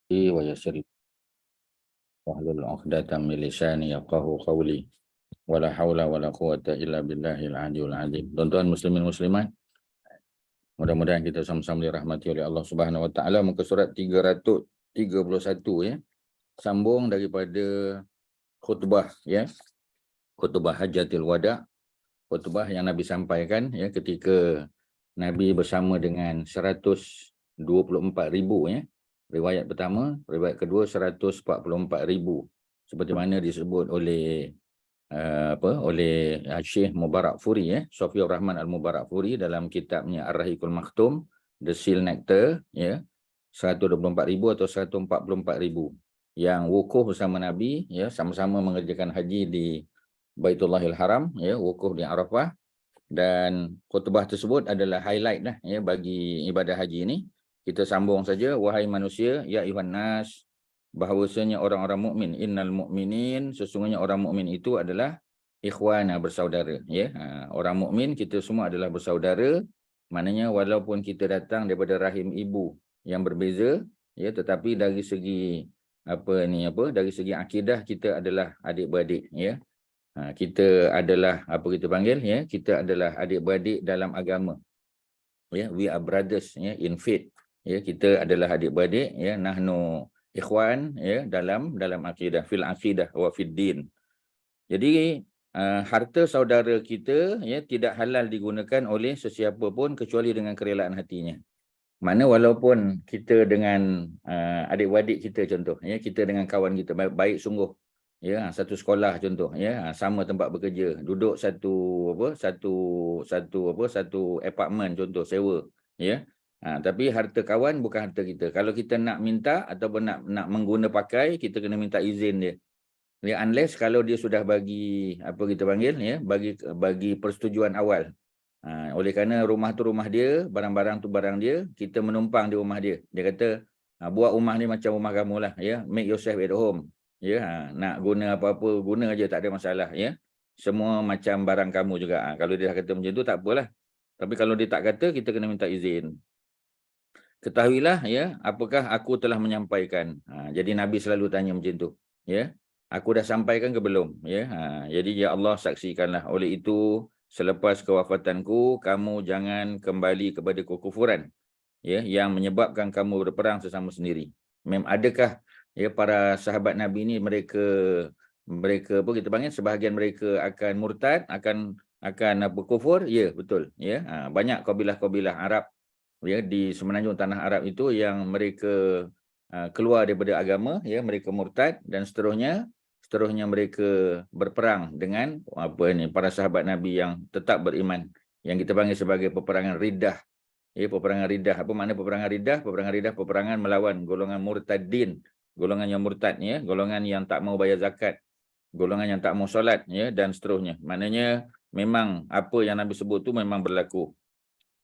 wa yassir wahlul 'uqdatam min lisani yafqahu qawli wala haula wala quwwata illa billahil aliyyil azim. Tuan-tuan muslimin muslimat, mudah-mudahan kita sama-sama dirahmati oleh Allah Subhanahu wa taala. Muka surat 331 ya. Sambung daripada khutbah ya. Khutbah Hajjatul Wada, khutbah yang Nabi sampaikan ya ketika Nabi bersama dengan 124,000 ya. Riwayat pertama, riwayat kedua 144,000. Seperti mana disebut oleh oleh Syekh Mubarakfuri ya, Sofiur Rahman Al-Mubarakfuri dalam kitabnya Ar-Rahiqul Maktum, The Seal Nectar ya, 124,000 atau 144,000 yang wukuf bersama Nabi ya, sama-sama mengerjakan haji di Baitullahil Haram ya, wukuf di Arafah. Dan khutbah tersebut adalah highlight lah ya bagi ibadah haji ini. Kita sambung saja. Wahai manusia, ya ayuhan nas, bahawasanya orang-orang mukmin, innal mu'minin, sesungguhnya orang mukmin itu adalah ikhwana, bersaudara ya. Orang mukmin kita semua adalah bersaudara, maknanya walaupun kita datang daripada rahim ibu yang berbeza ya, tetapi dari segi dari segi akidah kita adalah adik-beradik ya. Kita adalah kita panggil ya, kita adalah adik-beradik dalam agama ya, we are brothers ya in faith ya, kita adalah adik-beradik ya, nahnu ikhwan ya dalam akidah, fil akidah wa fid din. Jadi harta saudara kita ya tidak halal digunakan oleh sesiapa pun kecuali dengan kerelaan hatinya. Mana walaupun kita dengan adik-beradik kita contoh ya, kita dengan kawan kita baik sungguh ya, satu sekolah contoh ya, sama tempat bekerja, duduk satu apartmen contoh, sewa ya. Tapi harta kawan bukan harta kita. Kalau kita nak minta ataupun nak mengguna pakai, kita kena minta izin dia. Ya, unless kalau dia sudah bagi kita panggil ya, bagi persetujuan awal. Oleh kerana rumah tu rumah dia, barang-barang tu barang dia, kita menumpang di rumah dia. Dia kata, buat rumah ni macam rumah kamu lah ya, make yourself at home. Ya, nak guna apa-apa, guna aja, tak ada masalah ya. Semua macam barang kamu juga. Kalau dia kata macam tu tak apalah. Tapi kalau dia tak kata, kita kena minta izin. Ketahuilah ya, apakah aku telah menyampaikan. Jadi Nabi selalu tanya macam tu. Ya, aku dah sampaikan ke belum? Ya, jadi ya Allah saksikanlah. Oleh itu, selepas kewafatanku, kamu jangan kembali kepada kekufuran ya, yang menyebabkan kamu berperang sesama sendiri. Adakah ya para sahabat Nabi ni mereka apa kita panggil, sebahagian mereka akan murtad, akan kufur? Ya, betul ya. Banyak kabilah-kabilah Arab ya di semenanjung tanah Arab itu yang mereka keluar daripada agama ya, mereka murtad, dan seterusnya mereka berperang dengan para sahabat Nabi yang tetap beriman, yang kita panggil sebagai peperangan Riddah. Ya, peperangan Riddah. Apa makna peperangan Riddah? Peperangan Riddah, peperangan melawan golongan murtadin, golongan yang murtad ya, golongan yang tak mau bayar zakat, golongan yang tak mau solat ya, dan seterusnya. Maknanya memang apa yang Nabi sebut tu memang berlaku.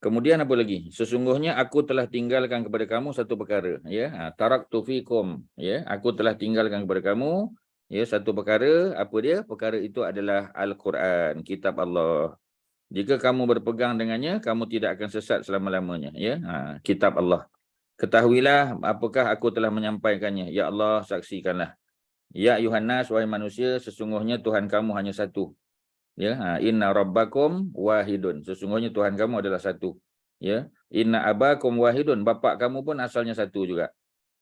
Kemudian apa lagi? Sesungguhnya aku telah tinggalkan kepada kamu satu perkara ya, taraktu fikum ya, aku telah tinggalkan kepada kamu ya satu perkara. Apa dia? Perkara itu adalah Al-Quran, kitab Allah. Jika kamu berpegang dengannya, kamu tidak akan sesat selama-lamanya ya. Kitab Allah. Ketahuilah apakah aku telah menyampaikannya. Ya Allah, saksikanlah. Ya ayuhan nas, wahai manusia, sesungguhnya Tuhan kamu hanya satu. Ya, inna rabbakum wahidun. Sesungguhnya Tuhan kamu adalah satu. Ya, inna abakum wahidun. Bapa kamu pun asalnya satu juga.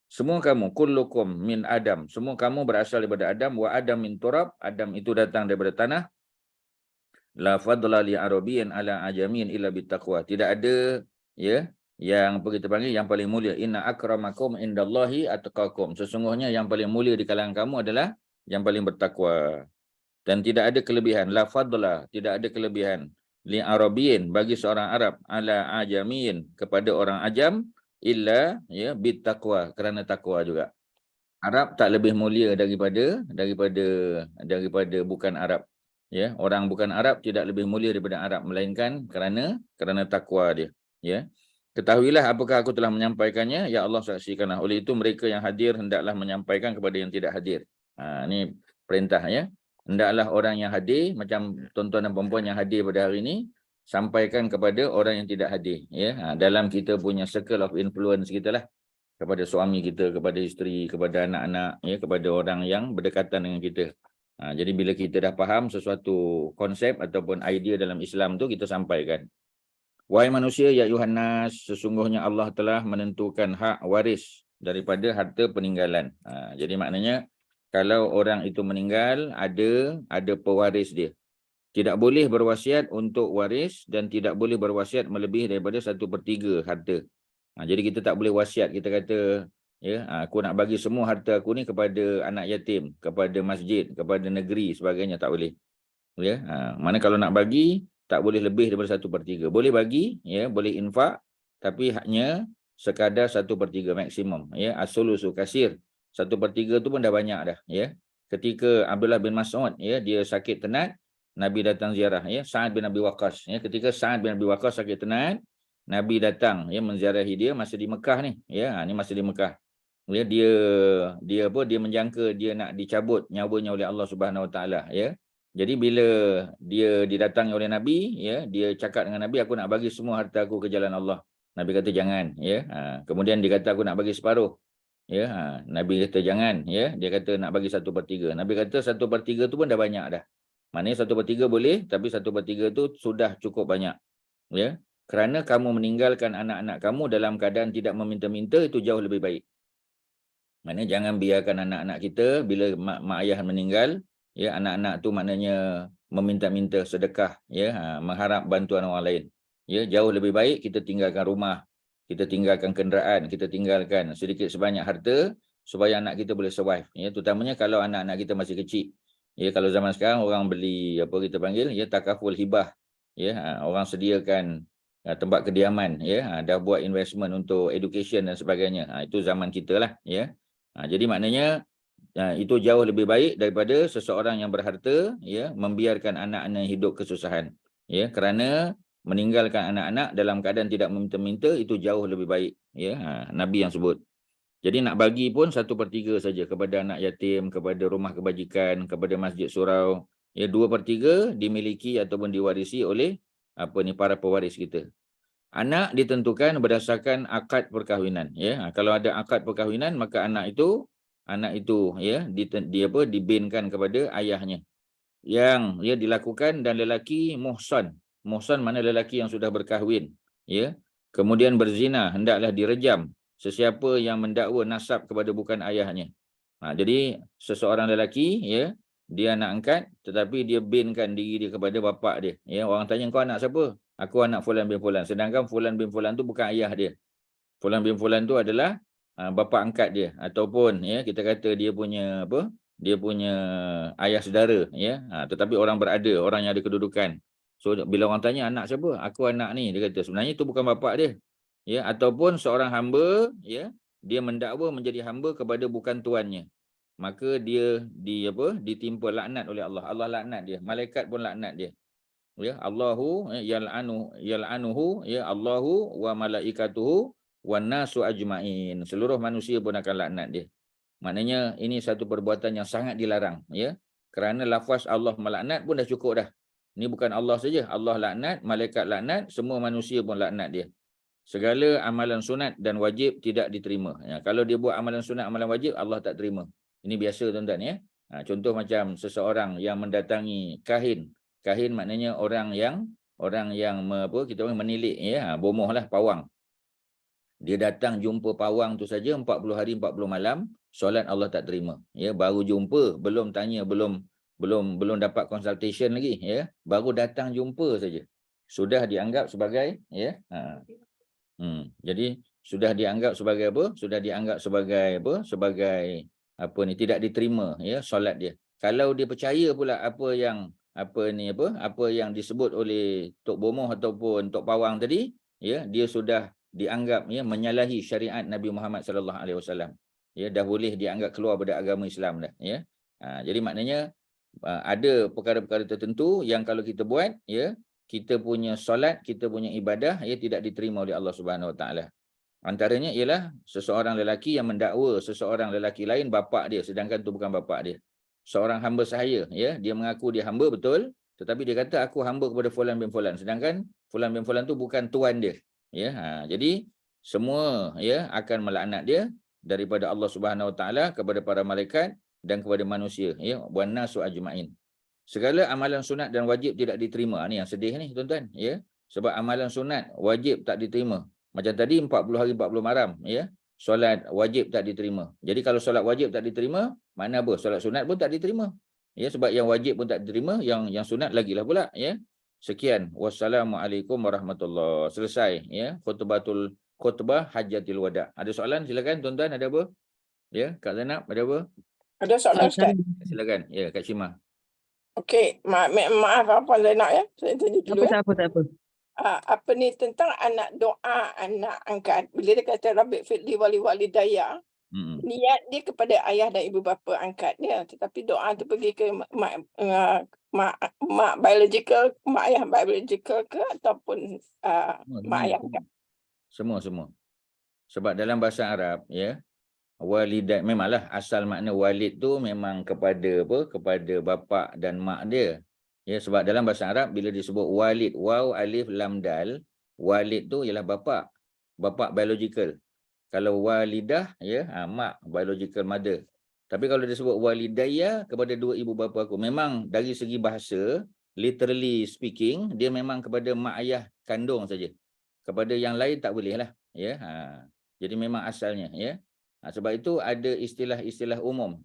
Semua kamu, kullukum min Adam. Semua kamu berasal daripada Adam. Wa Adam min turab. Adam itu datang daripada tanah. La fadla li arabiyyin ala ajamin illa bittaqwa. Tidak ada ya yang kita panggil yang paling mulia. Inna akramakum indallahi atqakum. Sesungguhnya yang paling mulia di kalangan kamu adalah yang paling bertakwa. Dan tidak ada kelebihan, la fadla, tidak ada kelebihan li arabiyyin, bagi seorang Arab, ala ajamin, kepada orang ajam, illa ya bittaqwa, kerana takwa juga. Arab tak lebih mulia daripada bukan Arab. Ya, orang bukan Arab tidak lebih mulia daripada Arab, melainkan kerana takwa dia. Ya. Ketahuilah apakah aku telah menyampaikannya, ya Allah saksikanlah. Oleh itu mereka yang hadir hendaklah menyampaikan kepada yang tidak hadir. Ini perintah ya. Hendaklah orang yang hadir, macam tuan-tuan dan puan-puan yang hadir pada hari ini, sampaikan kepada orang yang tidak hadir ya. Dalam kita punya circle of influence kita lah. kepada suami kita, kepada isteri, kepada anak-anak, ya, kepada orang yang berdekatan dengan kita. Jadi bila kita dah faham sesuatu konsep ataupun idea dalam Islam tu, kita sampaikan. Wahai manusia, ya Yuhannas, sesungguhnya Allah telah menentukan hak waris daripada harta peninggalan. Jadi maknanya kalau orang itu meninggal, ada pewaris dia. Tidak boleh berwasiat untuk waris dan tidak boleh berwasiat melebihi daripada 1/3 harta. Jadi kita tak boleh wasiat, kita kata, ya, aku nak bagi semua harta aku ni kepada anak yatim, kepada masjid, kepada negeri, sebagainya, tak boleh. Ya, mana kalau nak bagi, tak boleh lebih daripada 1/3. Boleh bagi, ya, boleh infak, tapi haknya sekadar 1/3 maksimum. Ya, as-sulusu kasir. 1/3 tu pun dah banyak dah. Ya, ketika Abdullah bin Mas'ud, ya, dia sakit tenat, Nabi datang ziarah. Ya, Sa'ad bin Abi Waqqas. Ya, ketika Sa'ad bin Abi Waqqas sakit tenat, Nabi datang, ya, menziarahi dia masa di Mekah ni. Ya, ni masa di Mekah. Ya, dia menjangka dia nak dicabut nyawanya oleh Allah Subhanahu Wa Taala. Ya, jadi bila dia didatangi oleh Nabi, ya, dia cakap dengan Nabi, aku nak bagi semua harta aku ke jalan Allah. Nabi kata jangan. Ya, kemudian dia kata aku nak bagi separuh. Ya, Nabi kata jangan. Ya, dia kata nak bagi 1/3. Nabi kata 1/3 tu pun dah banyak dah. Maknanya 1/3 boleh, tapi 1/3 tu sudah cukup banyak. Ya, kerana kamu meninggalkan anak-anak kamu dalam keadaan tidak meminta-minta, itu jauh lebih baik. Maknanya jangan biarkan anak-anak kita bila mak ayah meninggal, ya, anak-anak tu maknanya meminta-minta sedekah, ya, mengharap bantuan orang lain. Ya, jauh lebih baik kita tinggalkan rumah, kita tinggalkan kenderaan, kita tinggalkan sedikit sebanyak harta supaya anak kita boleh survive. Ya, terutamanya kalau anak-anak kita masih kecil. Ya, kalau zaman sekarang orang beli apa kita panggil, ya, takaful hibah. Ya, orang sediakan tempat kediaman, ya, dah buat investment untuk education dan sebagainya. Itu zaman kita lah, ya. Jadi maknanya itu jauh lebih baik daripada seseorang yang berharta, ya, membiarkan anak-anak hidup kesusahan. Ya, kerana meninggalkan anak-anak dalam keadaan tidak meminta-minta itu jauh lebih baik. Ya, Nabi yang sebut. Jadi nak bagi pun 1/3 saja kepada anak yatim, kepada rumah kebajikan, kepada masjid surau. Ya, 2/3 dimiliki ataupun diwarisi oleh para pewaris kita. Anak ditentukan berdasarkan akad perkahwinan. Ya, kalau ada akad perkahwinan, maka anak itu ya dibinkan kepada ayahnya. Yang dia dilakukan dan lelaki muhsan. Muhsan mana lelaki yang sudah berkahwin. Ya, kemudian berzina, hendaklah direjam sesiapa yang mendakwa nasab kepada bukan ayahnya. Jadi seseorang lelaki, ya, dia nak angkat tetapi dia binkan diri dia kepada bapa dia. Ya, orang tanya kau anak siapa? Aku anak Fulan bin Fulan. Sedangkan Fulan bin Fulan tu bukan ayah dia. Fulan bin Fulan tu adalah bapa angkat dia ataupun, ya, kita kata dia punya apa? Dia punya ayah saudara, ya. Tetapi orang berada, orang yang ada kedudukan. So bila orang tanya anak siapa? Aku anak ni, dia kata sebenarnya itu bukan bapa dia. Ya, ataupun seorang hamba, ya, dia mendakwa menjadi hamba kepada bukan tuannya. Maka dia ditimpa laknat oleh Allah. Allah laknat dia. Malaikat pun laknat dia. Ya, Allahu yal'anuhu, ya, Allahu wa malaikatuhu wan nasu ajmain. Seluruh manusia pun akan laknat dia. Maknanya ini satu perbuatan yang sangat dilarang, ya. Kerana lafaz Allah melaknat pun dah cukup dah. Ini bukan Allah saja, Allah laknat, malaikat laknat, semua manusia pun laknat dia. Segala amalan sunat dan wajib tidak diterima. Ya, kalau dia buat amalan sunat, amalan wajib, Allah tak terima. Ini biasa tuan-tuan, ya. Contoh macam seseorang yang mendatangi kahin. Kahin maknanya orang yang kita menilik, ya, bomoh lah, pawang. Dia datang jumpa pawang tu saja 40 hari 40 malam, solat Allah tak terima. Ya, baru jumpa, belum tanya, belum dapat consultation lagi, ya. Baru datang jumpa saja. Sudah dianggap sebagai, ya. Jadi sudah dianggap sebagai apa? Sudah dianggap sebagai apa? Sebagai tidak diterima, ya, solat dia. Kalau dia percaya pula apa yang disebut oleh Tok Bomoh ataupun Tok Pawang tadi, ya, dia sudah dianggap, ya, menyalahi syariat Nabi Muhammad sallallahu alaihi wasallam. Ya, dah boleh dianggap keluar dari agama Islam dah, ya. Jadi maknanya ada perkara-perkara tertentu yang kalau kita buat, ya, kita punya solat, kita punya ibadah, ya, tidak diterima oleh Allah Subhanahu Wa Taala. Antaranya ialah seseorang lelaki yang mendakwa seseorang lelaki lain bapa dia, sedangkan itu bukan bapa dia. Seorang hamba sahaya, ya, dia mengaku dia hamba betul, tetapi dia kata aku hamba kepada Fulan bin Fulan, sedangkan Fulan bin Fulan tu bukan tuan dia. Ya, jadi semua ya akan melaknat dia daripada Allah Subhanahu Wa Taala kepada para malaikat dan kepada manusia, ya, wan nasu ajmain. Segala amalan sunat dan wajib tidak diterima. Ni yang sedih ni tuan-tuan, ya. Sebab amalan sunat wajib tak diterima. Macam tadi 40 hari 40 malam, ya. Solat wajib tak diterima. Jadi kalau solat wajib tak diterima, mana apa? Solat sunat pun tak diterima. Ya, sebab yang wajib pun tak diterima, yang sunat lagilah pula, ya. Sekian. Wassalamualaikum warahmatullahi. Selesai, ya. Khutbah hajatil wada. Ada soalan? Silakan tuan-tuan, ada apa? Ya, Kak Zainab, ada apa? Ada soalan Ustaz? Silakan. Ya, Kak Syimah. Okey, maaf apa Zainab ya. Saya tanya dulu ya. Tak apa. Apa ni tentang anak doa anak angkat. Bila dia kata Rabbi fitli wali walidayya, niat dia kepada ayah dan ibu bapa angkat dia, tetapi doa tu pergi ke mak biological, mak ayah biological ke ataupun mak ayah angkat. Semua. Sebab dalam bahasa Arab, ya, walidat, memanglah asal makna walid tu memang kepada apa? Kepada bapa dan mak dia. Ya, sebab dalam bahasa Arab bila disebut walid, waw alif lam dal, walid tu ialah bapa biological. Kalau walidah, ya, mak biological mother. Tapi kalau disebut walidayya, kepada dua ibu bapa aku, memang dari segi bahasa, literally speaking, dia memang kepada mak ayah kandung saja. Kepada yang lain tak boleh lah, ya. Jadi memang asalnya, ya. Sebab itu ada istilah-istilah umum.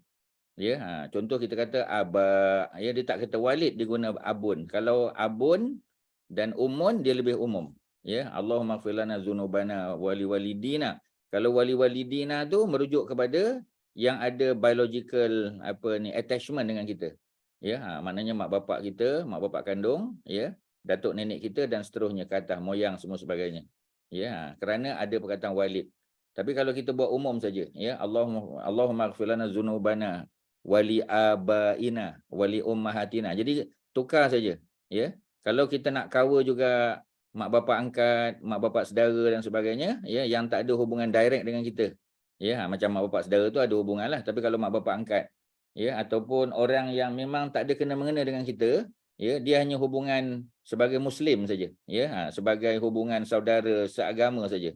Ya, contoh kita kata aba, ya, dia tak kata walid, dia guna abun. Kalau abun dan umun dia lebih umum. Ya, Allahumma ighfir lana dzunubana wali walidina. Kalau wali walidina tu merujuk kepada yang ada biological attachment dengan kita. Ya, maknanya mak bapak kita, mak bapak kandung, ya, datuk nenek kita dan seterusnya ke atas, moyang semua sebagainya. Ya, kerana ada perkataan walid. Tapi kalau kita buat umum saja, ya, Allahumma ighfir lana dzunubana wali abaina wali ummahatina. Jadi tukar saja, ya. Kalau kita nak cover juga mak bapak angkat, mak bapak saudara dan sebagainya, ya, yang tak ada hubungan direct dengan kita. Ya, macam mak bapak saudara tu ada hubunganlah, tapi kalau mak bapak angkat, ya, ataupun orang yang memang tak ada kena-mengena dengan kita, ya, dia hanya hubungan sebagai muslim saja, ya, sebagai hubungan saudara seagama saja.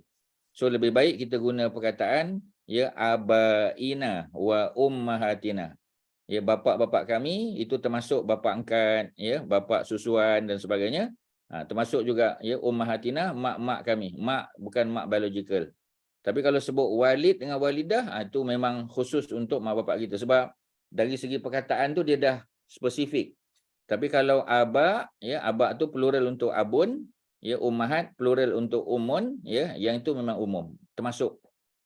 So lebih baik kita guna perkataan, ya, abaina wa ummahatina. Ya, bapa-bapa kami itu termasuk bapa angkat, ya, bapa susuan dan sebagainya. Termasuk juga, ya, ummahatina, mak-mak kami. Mak bukan mak biological. Tapi kalau sebut walid dengan walidah, itu memang khusus untuk mak bapak kita. Sebab dari segi perkataan tu dia dah spesifik. Tapi kalau aba, ya, aba tu plural untuk abun, ya, ummahat plural untuk umun, ya, yang itu memang umum. Termasuk,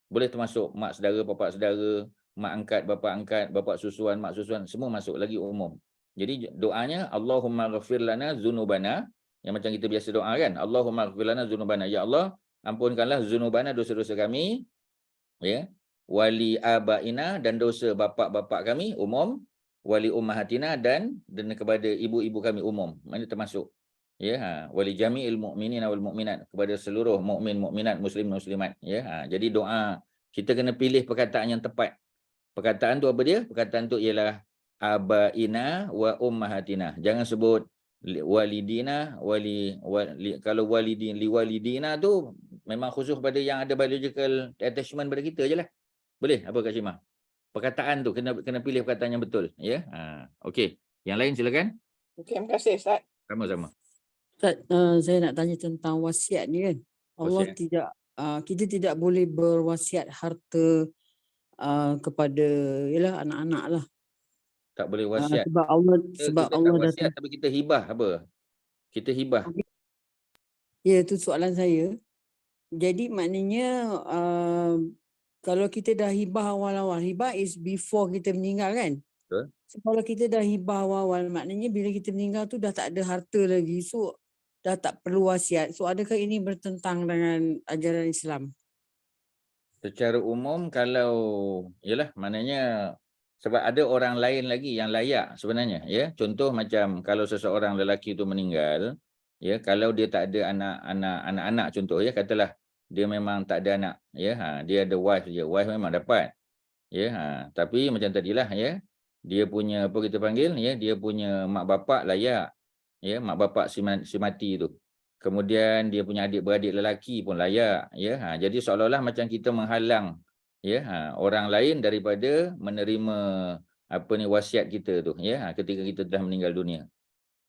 boleh termasuk mak saudara, bapa saudara, mak angkat, bapa susuan, mak susuan, semua masuk, lagi umum. Jadi doanya Allahumma ghafir lana dzunubana, yang macam kita biasa doa kan, Allahumma ghafir lana dzunubana, ya Allah ampunkanlah dzunubana, dosa-dosa kami, ya, wali abaina, dan dosa bapa-bapa kami umum, wali ummahatina, dan kepada ibu-ibu kami umum. Mana termasuk, ya, wali jami'il mu'minin wal mu'minat, kepada seluruh mukmin mukminat, muslim muslimat, ya. Jadi doa kita kena pilih perkataan yang tepat. Perkataan tu apa dia? Perkataan tu ialah abaina wa ummahatina. Jangan sebut walidina, kalau walidin li walidina tu memang khusus pada yang ada biological attachment pada kita je lah. Boleh apa Kak Syimah? Perkataan tu kena pilih perkataan yang betul, ya. Okey. Yang lain silakan. Okey, terima kasih Ustaz. Sama-sama. Ustaz, saya nak tanya tentang wasiat ni kan. Allah Wasiat. tidak, kita tidak boleh berwasiat harta kepada yalah anak-anak lah. Tak boleh wasiat. Sebab Allah Kita tak dah wasiat, tapi kita hibah apa? Kita hibah. Ya, itu soalan saya. Jadi maknanya kalau kita dah hibah awal-awal, hibah is before kita meninggal kan? Betul. So, kalau kita dah hibah awal-awal, maknanya bila kita meninggal tu dah tak ada harta lagi. So dah tak perlu wasiat. So adakah ini bertentang dengan ajaran Islam? Secara umum kalau, yalah, maknanya sebab ada orang lain lagi yang layak sebenarnya, ya. Contoh macam kalau seseorang lelaki itu meninggal, ya, kalau dia tak ada anak-anak contoh, ya, katalah dia memang tak ada anak, ya, dia ada wife je, wife memang dapat, ya, tapi macam tadilah, ya, dia punya apa kita panggil, ya, dia punya mak bapak layak, ya, mak bapak si mati tu. kemudian dia punya adik-beradik lelaki pun layak, ya. Jadi seolah-olah macam kita menghalang, ya, orang lain daripada menerima wasiat kita tu, ya, ketika kita telah meninggal dunia.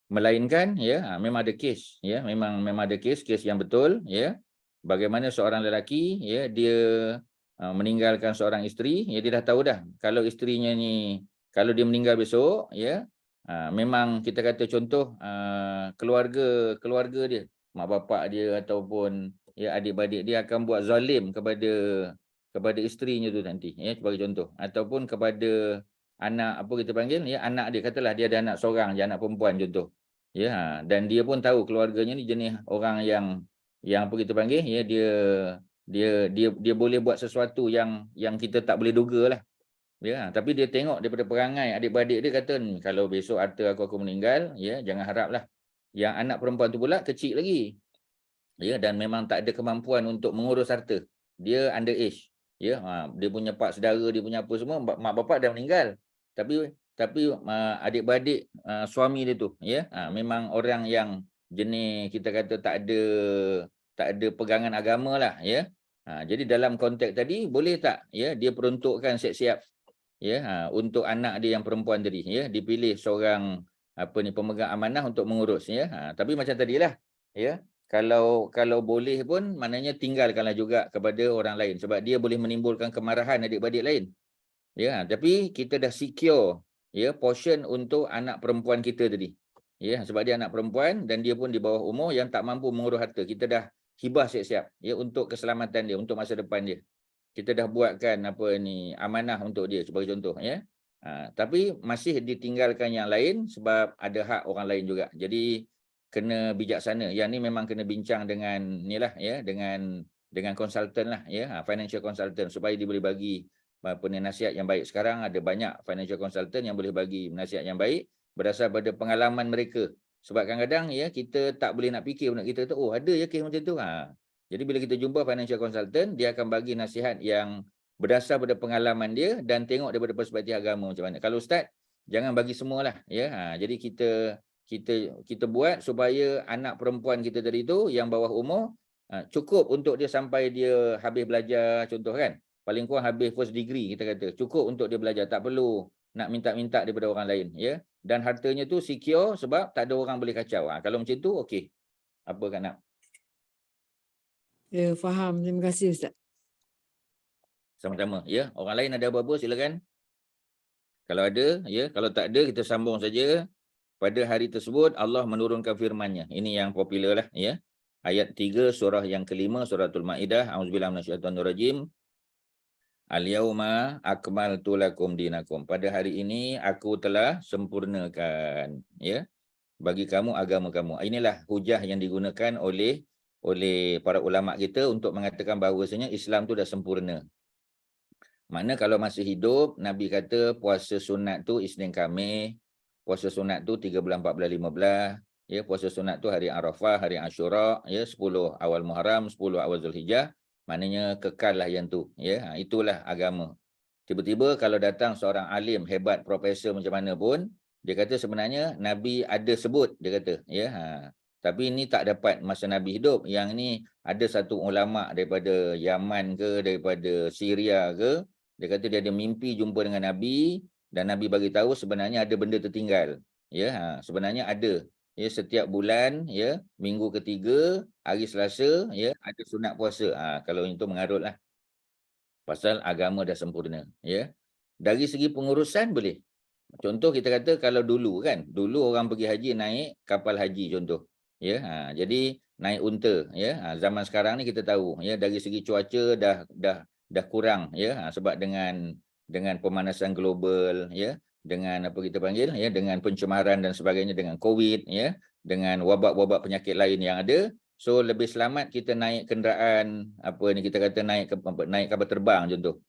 Melainkan, ya, memang ada kes, ya, memang ada kes yang betul, ya. Bagaimana seorang lelaki, ya, dia meninggalkan seorang isteri, ya, dia dah tahu dah kalau isterinya ni, kalau dia meninggal besok, ya, memang kita kata contoh keluarga dia, mak bapak dia ataupun, ya, adik-beradik dia akan buat zalim kepada isterinya tu nanti, ya, sebagai contoh, ataupun kepada anak kita panggil, ya, anak dia, katalah dia ada anak seorang je, anak perempuan contoh, ya, dan dia pun tahu keluarganya ni jenis orang yang kita panggil, ya, dia boleh buat sesuatu yang kita tak boleh duga lah, ya, tapi dia tengok daripada perangai adik-beradik dia, kata kalau besok harta aku meninggal, ya, jangan haraplah. Yang anak perempuan tu pula kecil lagi, ya, dan memang tak ada kemampuan untuk mengurus harta, dia underage, ya, dia punya pak saudara, dia punya apa semua, mak bapak dah meninggal, tapi adik-beradik suami dia tu, ya, memang orang yang jenis kita kata tak ada pegangan agama lah, ya. Jadi dalam konteks tadi boleh tak, ya, dia peruntukkan siap-siap, ya, untuk anak dia yang perempuan tadi, ya, dipilih seorang pemegang amanah untuk mengurus, ya. Tapi macam tadilah, ya, kalau boleh pun maknanya tinggalkanlah juga kepada orang lain, sebab dia boleh menimbulkan kemarahan adik-beradik lain, ya. Tapi kita dah secure, ya, portion untuk anak perempuan kita tadi, ya, sebab dia anak perempuan dan dia pun di bawah umur yang tak mampu mengurus harta, kita dah hibah siap-siap, ya, untuk keselamatan dia, untuk masa depan dia. Kita dah buatkan amanah untuk dia sebagai contoh, ya. Tapi masih ditinggalkan yang lain sebab ada hak orang lain juga. Jadi kena bijaksana. Yang ni memang kena bincang dengan nilah, ya, dengan konsultan lah, ya, financial consultant, supaya dia boleh bagi nasihat yang baik. Sekarang ada banyak financial consultant yang boleh bagi nasihat yang baik berdasar pada pengalaman mereka. Sebab kadang-kadang, ya, kita tak boleh nak fikir benda kita tu, oh ada ya kes macam tu. Jadi bila kita jumpa financial consultant, dia akan bagi nasihat yang berdasar pada pengalaman dia dan tengok daripada perspektif agama macam mana. Kalau ustaz, jangan bagi semualah, ya. Jadi kita buat supaya anak perempuan kita tadi tu yang bawah umur cukup untuk dia sampai dia habis belajar, contoh kan. Paling kurang habis first degree kita kata. Cukup untuk dia belajar, tak perlu nak minta-minta daripada orang lain, ya. Dan hartanya tu secure sebab tak ada orang boleh kacau. Kalau macam tu okey. Apa Kak Nak? Ya, faham. Terima kasih Ustaz. Sama-sama, ya. Orang lain ada apa-apa silakan. Kalau ada, ya, kalau tak ada kita sambung saja. Pada hari tersebut Allah menurunkan firman-Nya. Ini yang popular lah, ya. Ayat 3 surah yang kelima suratul Maidah. Auzubillahi minasyaitonirrajim. Al-yauma akmaltu lakum dinakum. Pada hari ini aku telah sempurnakan, ya, bagi kamu agama kamu. Inilah hujah yang digunakan oleh para ulama kita untuk mengatakan bahawasanya Islam tu dah sempurna. Makna kalau masih hidup, Nabi kata puasa sunat tu Isnin Khamis, puasa sunat tu 3 bulan 4 bulan 15, ya, puasa sunat tu hari Arafah, hari Ashura, ya, 10 awal Muharram, 10 awal Zulhijjah, maknanya kekal lah yang tu, ya. Itulah agama. Tiba-tiba kalau datang seorang alim hebat, profesor macam mana pun, dia kata sebenarnya Nabi ada sebut, dia kata, ya. Tapi ini tak dapat masa Nabi hidup. Yang ni ada satu ulama daripada Yaman ke, daripada Syria ke, dia kata dia ada mimpi jumpa dengan Nabi dan Nabi bagi tahu sebenarnya ada benda tertinggal. Ya, sebenarnya ada. Ya, setiap bulan, ya, minggu ketiga, hari Selasa, ya, ada sunat puasa. Kalau itu mengarutlah. Pasal agama dah sempurna, ya. Dari segi pengurusan boleh. Contoh kita kata kalau dulu kan, dulu orang pergi haji naik kapal haji contoh. Ya, jadi naik unta, ya. Zaman sekarang ni kita tahu, ya, dari segi cuaca dah kurang, ya, sebab dengan pemanasan global, ya, dengan apa kita panggil, ya, dengan pencemaran dan sebagainya, dengan COVID, ya, dengan wabak-wabak penyakit lain yang ada. So lebih selamat kita naik kenderaan kita kata naik kapal terbang contoh,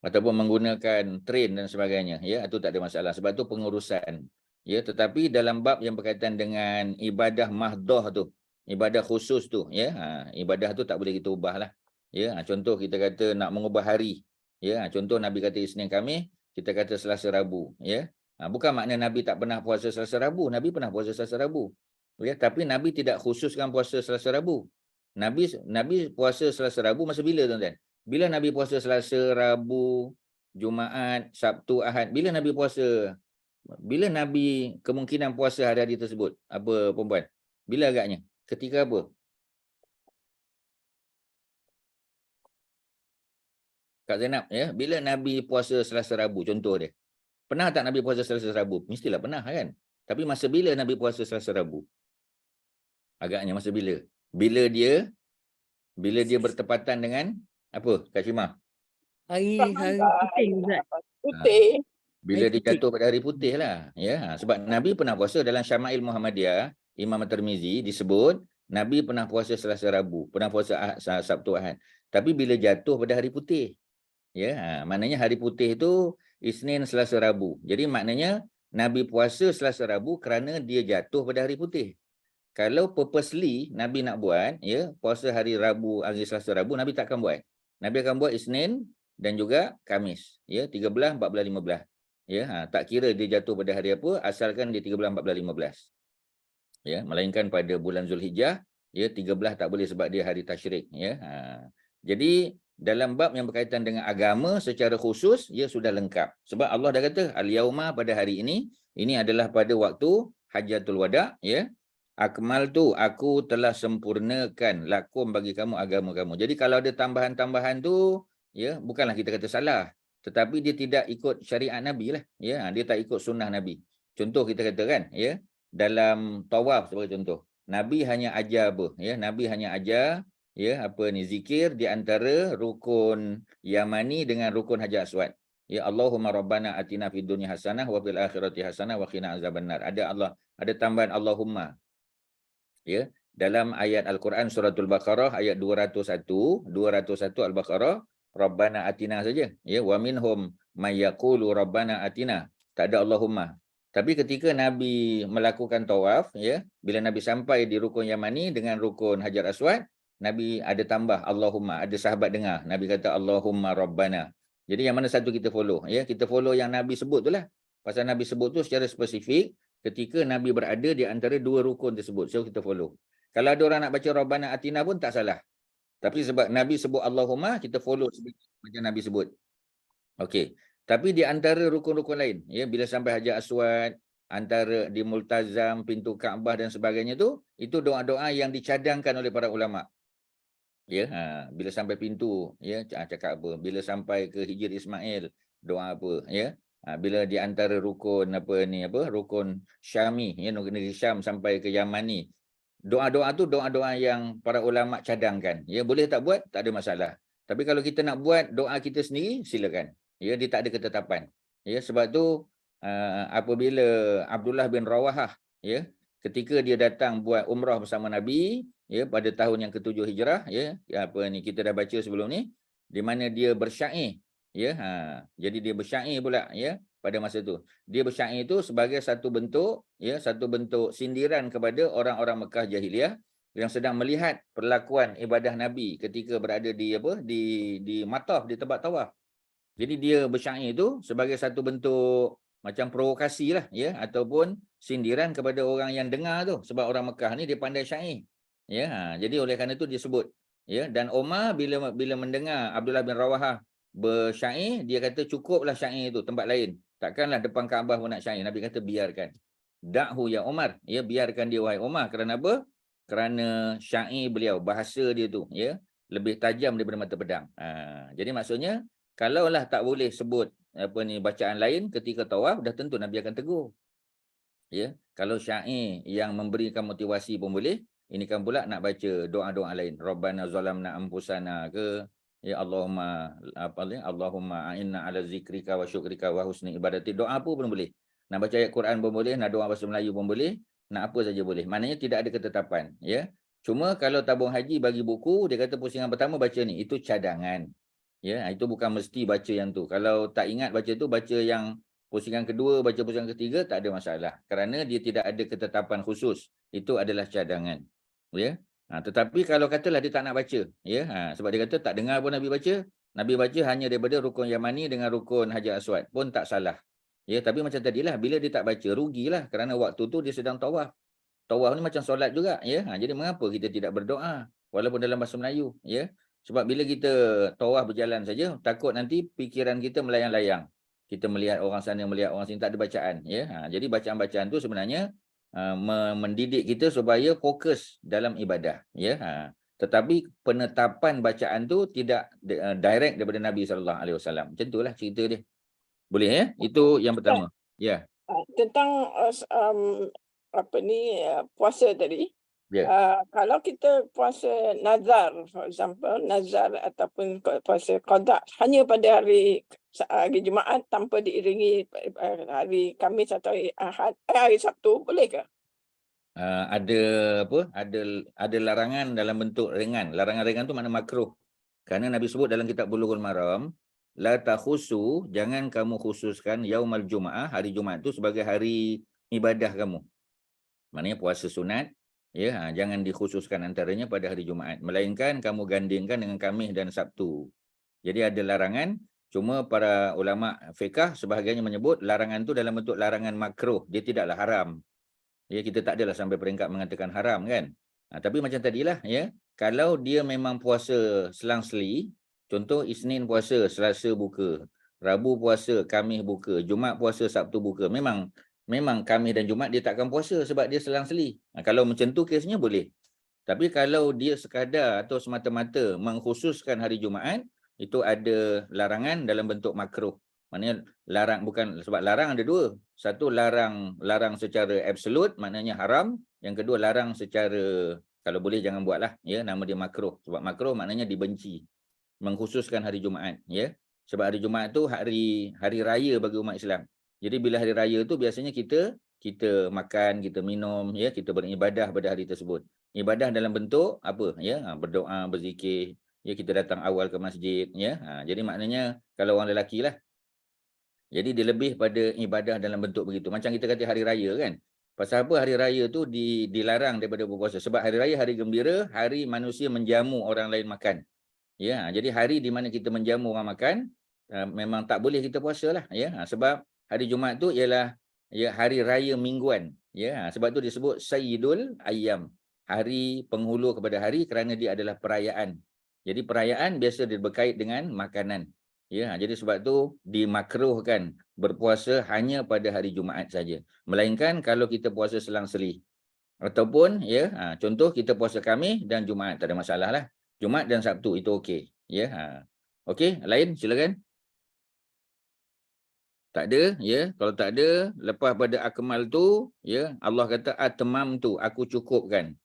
ataupun menggunakan train dan sebagainya, ya, itu tak ada masalah sebab itu pengurusan, ya. Tetapi dalam bab yang berkaitan dengan ibadah mahdoh tu, ibadah khusus tu, ya, ibadah tu tak boleh kita ubahlah, ya. Contoh kita kata nak mengubah hari, ya, contoh Nabi kata Isnin Khamis, kita kata Selasa Rabu, ya. Bukan makna Nabi tak pernah puasa Selasa Rabu, Nabi pernah puasa Selasa Rabu. Ya, tapi Nabi tidak khususkan puasa Selasa Rabu. Nabi puasa Selasa Rabu masa bila tuan-tuan? Bila Nabi puasa Selasa, Rabu, Jumaat, Sabtu, Ahad? Bila Nabi puasa? Bila Nabi kemungkinan puasa hari-hari tersebut? Apa perempuan? Bila agaknya? Ketika apa? Kak Zainab, ya. Bila Nabi puasa Selasa Rabu, contoh dia. Pernah tak Nabi puasa Selasa Rabu? Mestilah pernah kan? Tapi masa bila Nabi puasa Selasa Rabu? Agaknya masa bila? Bila dia bertepatan dengan apa, Kak Syimah? Hari putih, Ustaz. Putih. Bila Hari dia putih. jatuh pada hari putih lah. Ya, sebab Nabi pernah puasa dalam Syama'il Muhammadiyah, Imam At-Tirmizi disebut Nabi pernah puasa Selasa Rabu, pernah puasa Sabtu Ahad. Tapi bila jatuh pada hari putih. Ya, maknanya hari putih itu Isnin, Selasa, Rabu. Jadi maknanya Nabi puasa Selasa Rabu kerana dia jatuh pada hari putih. Kalau purposely Nabi nak buat, ya, puasa hari Rabu, hari Selasa, Rabu, Nabi takkan buat. Nabi akan buat Isnin dan juga Khamis, ya, 13, 14, 15. Ya, tak kira dia jatuh pada hari apa, asalkan dia 13, 14, 15. Ya, melainkan pada bulan Zulhijjah, ya, 13 tak boleh sebab dia hari tasyrik, ya. Jadi dalam bab yang berkaitan dengan agama secara khusus, ia sudah lengkap. Sebab Allah dah kata, al-yauma pada hari ini adalah pada waktu Hajjatul Wada', ya. Akmaltu, aku telah sempurnakan lakum bagi kamu agama kamu. Jadi kalau ada tambahan-tambahan tu, ya, bukanlah kita kata salah, tetapi dia tidak ikut syariat Nabi lah, ya. Dia tak ikut sunnah Nabi. Contoh kita kata kan, ya, dalam tawaf sebagai contoh. Nabi hanya ajar apa, ya? Nabi hanya ajar, ya, apa ni, zikir di antara rukun Yamani dengan rukun Hajar Aswad. Ya, Allahumma rabbana atina fid dunya hasanah wa fil akhirati hasanah wa qina azabannar. Ada tambahan Allahumma. Ya, dalam ayat Al-Quran suratul Baqarah ayat 201 Al-Baqarah, rabbana atina saja. Ya, wa minhum may yaqulu rabbana atina. Tak ada Allahumma. Tapi ketika Nabi melakukan tawaf, ya, bila Nabi sampai di rukun Yamani dengan rukun Hajar Aswad, Nabi ada tambah Allahumma. Ada sahabat dengar, Nabi kata Allahumma rabbana. Jadi yang mana satu kita follow? Ya, kita follow yang Nabi sebut tu lah. Pasal Nabi sebut tu secara spesifik ketika Nabi berada di antara dua rukun tersebut. So kita follow. Kalau ada orang nak baca rabbana atina pun tak salah. Tapi sebab Nabi sebut Allahumma, kita follow macam Nabi sebut. Okey. Tapi di antara rukun-rukun lain, ya, bila sampai Hajar Aswad, antara di Multazam, pintu Kaabah dan sebagainya tu, itu doa-doa yang dicadangkan oleh para ulama. Ya, bila sampai pintu, ya, cakap apa? Bila sampai ke Hijr Ismail, doa apa, ya? Bila di antara rukun rukun Syami, ya, negeri Syam sampai ke Yaman ni, doa-doa tu doa-doa yang para ulama cadangkan. Ya, boleh tak buat? Tak ada masalah. Tapi kalau kita nak buat doa kita sendiri, silakan. Ya, dia tak ada ketetapan. Ya, sebab tu apabila Abdullah bin Rawahah, ya, ketika dia datang buat umrah bersama Nabi, ya, pada tahun yang ke-7 Hijrah, ya, kita dah baca sebelum ni, di mana dia bersyair, ya, jadi dia bersyair pula, ya, pada masa tu. Dia bersyair itu sebagai satu bentuk, ya, satu bentuk sindiran kepada orang-orang Mekah jahiliah yang sedang melihat perlakuan ibadah Nabi ketika berada di mataf, di tempat tawaf. Jadi dia bersyair itu sebagai satu bentuk macam provokasi lah, ya, ataupun sindiran kepada orang yang dengar tu, sebab orang Mekah ni dia pandai syair. Ya, jadi oleh kerana itu disebut, ya. Dan Umar bila mendengar Abdullah bin Rawahah bersyair, dia kata cukuplah syair itu, tempat lain. Takkanlah depan Kaabah pun nak syair. Nabi kata biarkan. Da'hu ya Umar, ya, biarkan dia wahai Umar. Kerana apa? Kerana syair beliau, bahasa dia tu, ya, lebih tajam daripada mata pedang. Jadi maksudnya, kalaulah tak boleh sebut bacaan lain ketika tawaf, dah tentu Nabi akan tegur. Ya, kalau syair yang memberikan motivasi pun boleh. Ini kan pula nak baca doa-doa lain. Rabbana zalamna anfusana ke, ya Allahumma Allahumma a'inna ala zikrika wa syukrika wa husni ibadati. Doa apa pun boleh. Nak baca ayat Quran pun boleh, nak doa bahasa Melayu pun boleh, nak apa saja boleh. Maknanya tidak ada ketetapan, ya. Cuma kalau tabung haji bagi buku, dia kata pusingan pertama baca ni, itu cadangan. Ya, itu bukan mesti baca yang tu. Kalau tak ingat baca tu, baca yang pusingan kedua, baca pusingan ketiga, tak ada masalah. Kerana dia tidak ada ketetapan khusus. Itu adalah cadangan. Ya. Tetapi kalau katalah dia tak nak baca, ya, sebab dia kata tak dengar pun Nabi baca. Nabi baca hanya daripada rukun Yamani dengan rukun Hajar Aswad, pun tak salah. Ya, tapi macam tadilah, bila dia tak baca, rugilah kerana waktu tu dia sedang tawaf. Tawaf ni macam solat juga, ya. Jadi mengapa kita tidak berdoa walaupun dalam bahasa Melayu, ya? Sebab bila kita tawaf berjalan saja, takut nanti fikiran kita melayang-layang. Kita melihat orang sana, melihat orang sini, tak ada bacaan, ya. Jadi bacaan-bacaan tu sebenarnya mendidik kita supaya fokus dalam ibadah, ya. Tetapi penetapan bacaan tu tidak direct daripada Nabi SAW. Macam itulah cerita dia. Boleh, ya? Itu yang pertama. Ya. Tentang puasa tadi. Ya. Kalau kita puasa nazar, for example, nazar ataupun puasa qada hanya pada hari Jumaat tanpa diiringi hari Khamis atau hari Sabtu, boleh ke? Ada apa? Ada larangan dalam bentuk ringan. Larangan ringan tu makna makruh. Kerana Nabi sebut dalam kitab Bulughul Maram, la takhusu, jangan kamu khususkan yaumal Jumaah, hari Jumaat tu sebagai hari ibadah kamu. Maknanya puasa sunat, ya, jangan dikhususkan antaranya pada hari Jumaat, melainkan kamu gandingkan dengan Khamis dan Sabtu. Jadi ada larangan, cuma para ulama fiqh sebahagiannya menyebut larangan tu dalam bentuk larangan makruh, dia tidaklah haram. Ya, kita tak adalah sampai peringkat mengatakan haram, kan? Tapi macam tadilah, ya, kalau dia memang puasa selang-seli, contoh Isnin puasa, Selasa buka, Rabu puasa, Khamis buka, Jumaat puasa, Sabtu buka, memang Khamis dan Jumaat dia takkan puasa sebab dia selang-seli. Kalau macam tu kesnya boleh. Tapi kalau dia sekadar atau semata-mata mengkhususkan hari Jumaat, itu ada larangan dalam bentuk makruh. Maknanya larang, bukan sebab larang ada dua. Satu larang secara absolut, maknanya haram. Yang kedua larang secara, kalau boleh jangan buatlah, ya, nama dia makruh. Sebab makruh maknanya dibenci. Mengkhususkan hari Jumaat, ya. Sebab hari Jumaat tu hari raya bagi umat Islam. Jadi bila hari raya tu biasanya kita makan, kita minum, ya, kita beribadah pada hari tersebut. Ibadah dalam bentuk apa, ya, berdoa, berzikir, ya, kita datang awal ke masjid, ya. Jadi maknanya kalau orang lelaki lah. Jadi dia lebih pada ibadah dalam bentuk begitu. Macam kita kata hari raya, kan. Pasal apa hari raya tu dilarang daripada berpuasa? Sebab hari raya hari gembira, hari manusia menjamu orang lain makan. Ya, jadi hari di mana kita menjamu orang makan, memang tak boleh kita puasa lah, ya. Sebab hari Jumaat tu ialah, ya, hari raya mingguan, ya. Sebab tu disebut Sayyidul Ayyam, hari penghulu kepada hari, kerana dia adalah perayaan. Jadi perayaan biasa dia berkait dengan makanan, ya. Jadi sebab tu dimakruhkan berpuasa hanya pada hari Jumaat saja, melainkan kalau kita puasa selang-seli ataupun, ya, contoh kita puasa Khamis dan Jumaat, tak ada masalah lah. Jumaat dan Sabtu itu okey, ya. Okey, lain silakan. Tak ada, ya. Kalau tak ada, lepas pada akmal tu, ya, Allah kata atmam tu, aku cukupkan.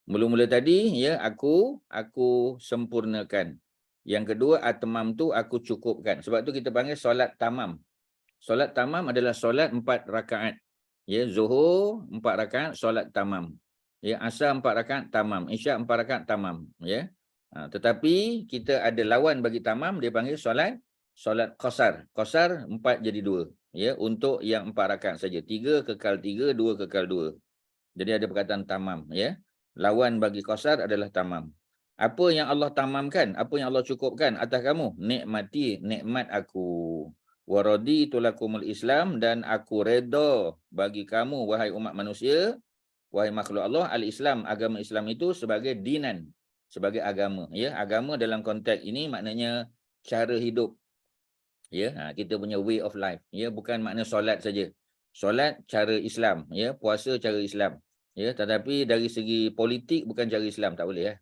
Mula-mula tadi, ya, aku sempurnakan. Yang kedua, atmam tu aku cukupkan. Sebab tu kita panggil solat tamam. Solat tamam adalah solat 4 rakaat. Ya, Zuhur 4 rakaat, solat tamam. Ya, Asar 4 rakaat, tamam. Isyak 4 rakaat, tamam. Ya. Tetapi kita ada lawan bagi tamam, dia panggil solat qasar. Qasar 4 jadi 2. Ya, untuk yang 4 rakaat saja. 3 kekal 3, 2 kekal 2. Jadi ada perkataan tamam, ya. Lawan bagi qasar adalah tamam. Apa yang Allah tamamkan? Apa yang Allah cukupkan atas kamu? Nikmati, nikmat aku. Waraditu lakumul Islam, dan aku redha bagi kamu wahai umat manusia, wahai makhluk Allah, al-Islam, agama Islam itu sebagai dinan, sebagai agama, ya. Agama dalam konteks ini maknanya cara hidup, ya. Kita punya way of life, ya, bukan makna solat saja. Solat cara Islam, ya, puasa cara Islam, ya, tetapi dari segi politik bukan cara Islam, tak boleh, ya.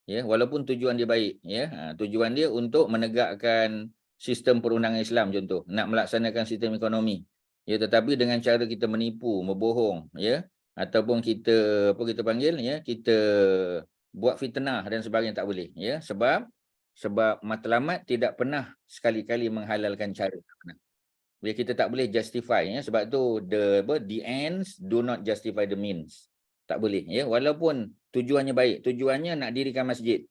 Ya, walaupun tujuan dia baik, ya. Tujuan dia untuk menegakkan sistem perundangan Islam, contoh, nak melaksanakan sistem ekonomi. Ya, tetapi dengan cara kita menipu, membohong, ya, ataupun kita panggil, ya, kita buat fitnah dan sebagainya, tak boleh, ya. Sebab matlamat tidak pernah sekali-kali menghalalkan cara. Ya, kita tak boleh justify, ya. Sebab tu the ends do not justify the means. Tak boleh, ya. Walaupun tujuannya baik, tujuannya nak dirikan masjid,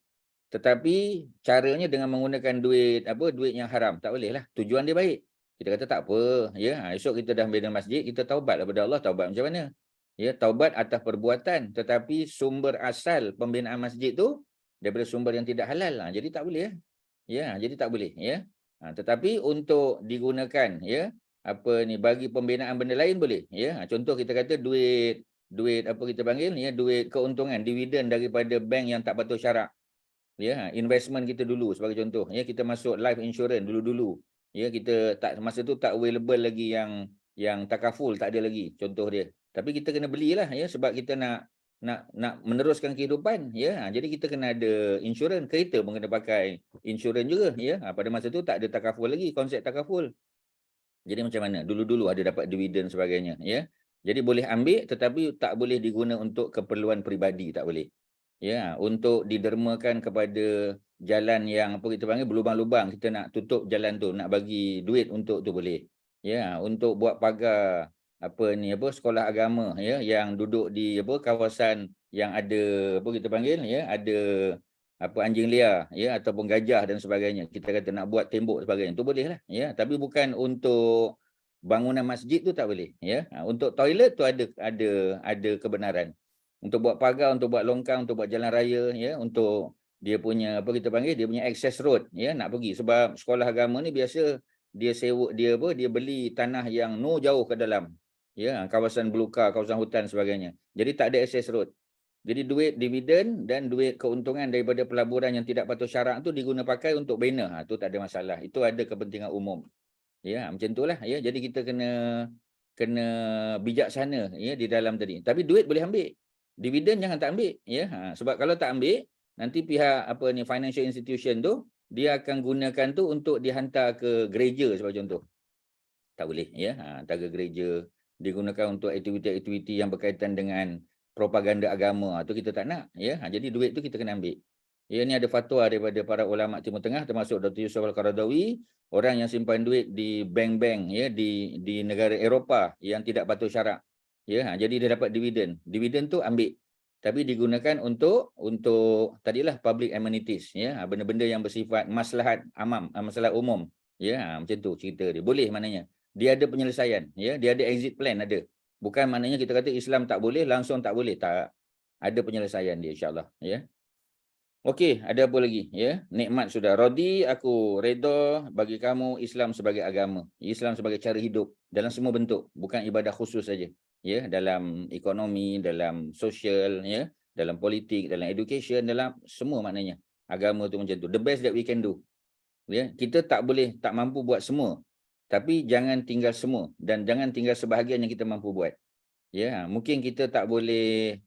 tetapi caranya dengan menggunakan duit yang haram, tak boleh lah. Tujuan dia baik. Kita kata tak apa, ya. Esok kita dah bina masjid, kita taubat kepada Allah. Taubat macam mana? Ya, taubat atas perbuatan, tetapi sumber asal pembinaan masjid tu daripada sumber yang tidak halal. Jadi tak boleh, ya. Ya, jadi tak boleh, ya. Tetapi untuk digunakan, ya, bagi pembinaan benda lain boleh, ya. Contoh kita kata duit duit apa kita panggil ya, duit keuntungan, dividen daripada bank yang tak patuh syarak. Ya, investment kita dulu sebagai contoh. Ya, kita masuk life insurance dulu-dulu. Ya, kita tak masa tu tak available lagi yang takaful, tak ada lagi contoh dia. Tapi kita kena belilah ya, sebab kita nak meneruskan kehidupan ya. Jadi kita kena ada insurans, kereta pun kena pakai insurans juga ya. Pada masa tu tak ada takaful lagi, konsep takaful. Jadi macam mana? Dulu-dulu ada dapat dividen sebagainya ya. Jadi boleh ambil tetapi tak boleh diguna untuk keperluan peribadi, tak boleh. Ya, untuk didermakan kepada jalan yang apa kita panggil berlubang-lubang, kita nak tutup jalan tu, nak bagi duit untuk tu boleh. Ya, untuk buat pagar sekolah agama ya yang duduk di kawasan yang ada apa kita panggil ya, ada anjing liar ya ataupun gajah dan sebagainya. Kita kata nak buat tembok sebagainya, tu boleh lah ya, tapi bukan untuk bangunan masjid tu tak boleh ya. Untuk toilet tu ada kebenaran. Untuk buat pagar, untuk buat longkang, untuk buat jalan raya ya, untuk dia punya dia punya access road ya nak pergi, sebab sekolah agama ni biasa dia sewa dia beli tanah yang jauh ke dalam ya, kawasan belukar, kawasan hutan sebagainya. Jadi tak ada access road. Jadi duit dividen dan duit keuntungan daripada pelaburan yang tidak patuh syarak tu diguna pakai untuk bina, tu tak ada masalah. Itu ada kepentingan umum. Ya, macam itulah ya. Jadi kita kena bijaksana ya di dalam tadi. Tapi duit boleh ambil. Dividen jangan tak ambil ya. Sebab kalau tak ambil, nanti pihak financial institution tu dia akan gunakan tu untuk dihantar ke gereja sebagai contoh. Tak boleh ya. Hantar ke gereja, digunakan untuk aktiviti-aktiviti yang berkaitan dengan propaganda agama, tu kita tak nak ya. Jadi duit tu kita kena ambil. Ya, ni ada fatwa daripada para ulama Timur Tengah termasuk Dr. Yusuf Al-Qaradawi, orang yang simpan duit di bank-bank ya di negara Eropah yang tidak patuh syarak. Ya, jadi dia dapat dividen. Dividen tu ambil. Tapi digunakan untuk tadilah public amenities ya, benda-benda yang bersifat maslahat amam, maslahat umum. Ya, macam tu cerita dia. Boleh maknanya. Dia ada penyelesaian ya, dia ada exit plan ada. Bukan maknanya kita kata Islam tak boleh, langsung tak boleh. Tak. Ada penyelesaian dia insya-Allah ya. Okey, ada apa lagi ya? Nikmat sudah. Rodi, aku redha bagi kamu Islam sebagai agama, Islam sebagai cara hidup dalam semua bentuk, bukan ibadah khusus saja. Ya, dalam ekonomi, dalam sosial ya, dalam politik, dalam education, dalam semua maknanya. Agama tu macam tu. The best that we can do. Ya, kita tak mampu buat semua. Tapi jangan tinggal semua dan jangan tinggal sebahagian yang kita mampu buat. Ya, mungkin kita tak boleh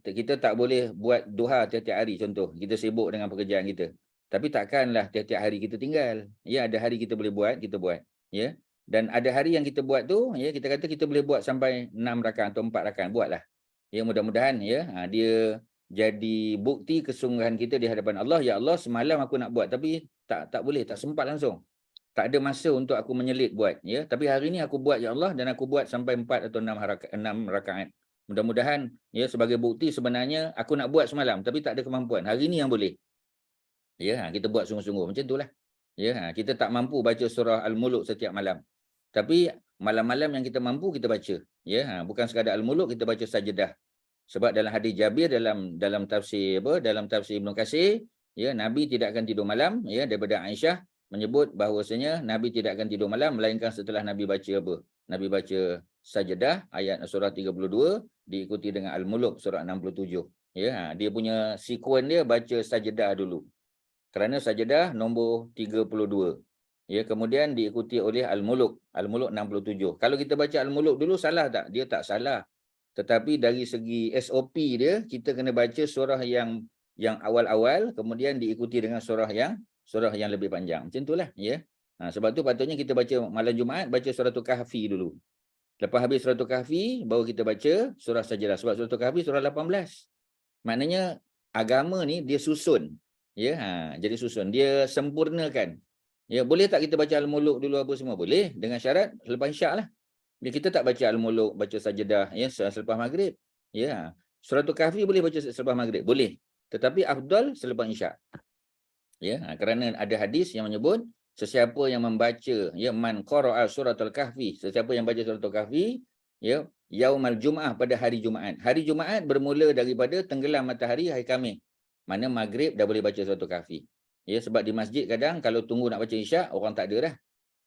kita tak boleh buat duha tiap-tiap hari contoh. Kita sibuk dengan pekerjaan kita. Tapi takkanlah tiap-tiap hari kita tinggal. Ya, ada hari kita boleh buat, kita buat. Ya. Dan ada hari yang kita buat tu, ya, kita kata kita boleh buat sampai 6 rakaat atau 4 rakaat, buatlah. Ya, mudah-mudahan ya, dia jadi bukti kesungguhan kita di hadapan Allah. Ya Allah, semalam aku nak buat tapi tak boleh, tak sempat langsung. Tak ada masa untuk aku menyelit buat ya, tapi hari ni aku buat ya Allah, dan aku buat sampai 4 atau 6 rakaat. Mudah-mudahan ya sebagai bukti sebenarnya aku nak buat semalam tapi tak ada kemampuan. Hari ni yang boleh. Ya, kita buat sungguh-sungguh macam itulah. Ya, kita tak mampu baca surah Al-Muluk setiap malam. Tapi malam-malam yang kita mampu kita baca. Ya, bukan sekadar Al-Muluk, kita baca Sajdah. Sebab dalam hadis Jabir dalam tafsir Ibnu Katsir, ya, Nabi tidak akan tidur malam ya, daripada Aisyah menyebut bahawasanya Nabi tidak akan tidur malam melainkan setelah Nabi baca apa? Nabi baca Sajdah ayat surah 32 diikuti dengan Al-Muluk surah 67. Ya, dia punya sekuen dia baca Sajdah dulu. Kerana Sajdah nombor 32. Ya, kemudian diikuti oleh Al-Muluk 67. Kalau kita baca Al-Muluk dulu salah tak? Dia tak salah. Tetapi dari segi SOP dia, kita kena baca surah yang awal-awal, kemudian diikuti dengan surah yang lebih panjang. Macam itulah ya. Sebab tu patutnya kita baca malam Jumaat baca suratul Kahfi dulu. Lepas habis suratul Kahfi baru kita baca surah Sajdah. Sebab suratul Kahfi surah 18. Maknanya agama ni dia susun. Ya, jadi susun, dia sempurnakan. Ya, boleh tak kita baca Al-Muluk dulu apa semua? Boleh, dengan syarat selepas Isyak lah. Ya, kita tak baca Al-Muluk, baca Sajdah ya selepas Maghrib. Ya, suratul Kahfi boleh baca selepas Maghrib, boleh. Tetapi afdal selepas Isyak. Ya, kerana ada hadis yang menyebut sesiapa yang membaca ya man qara'a suratul Kahfi, sesiapa yang baca suratul Kahfi ya yaumal Jumaah, pada hari Jumaat. Hari Jumaat bermula daripada tenggelam matahari hari Khamis. Mana Maghrib dah boleh baca suratul Kahfi. Ya, sebab di masjid kadang kalau tunggu nak baca Isyak orang tak ada dah.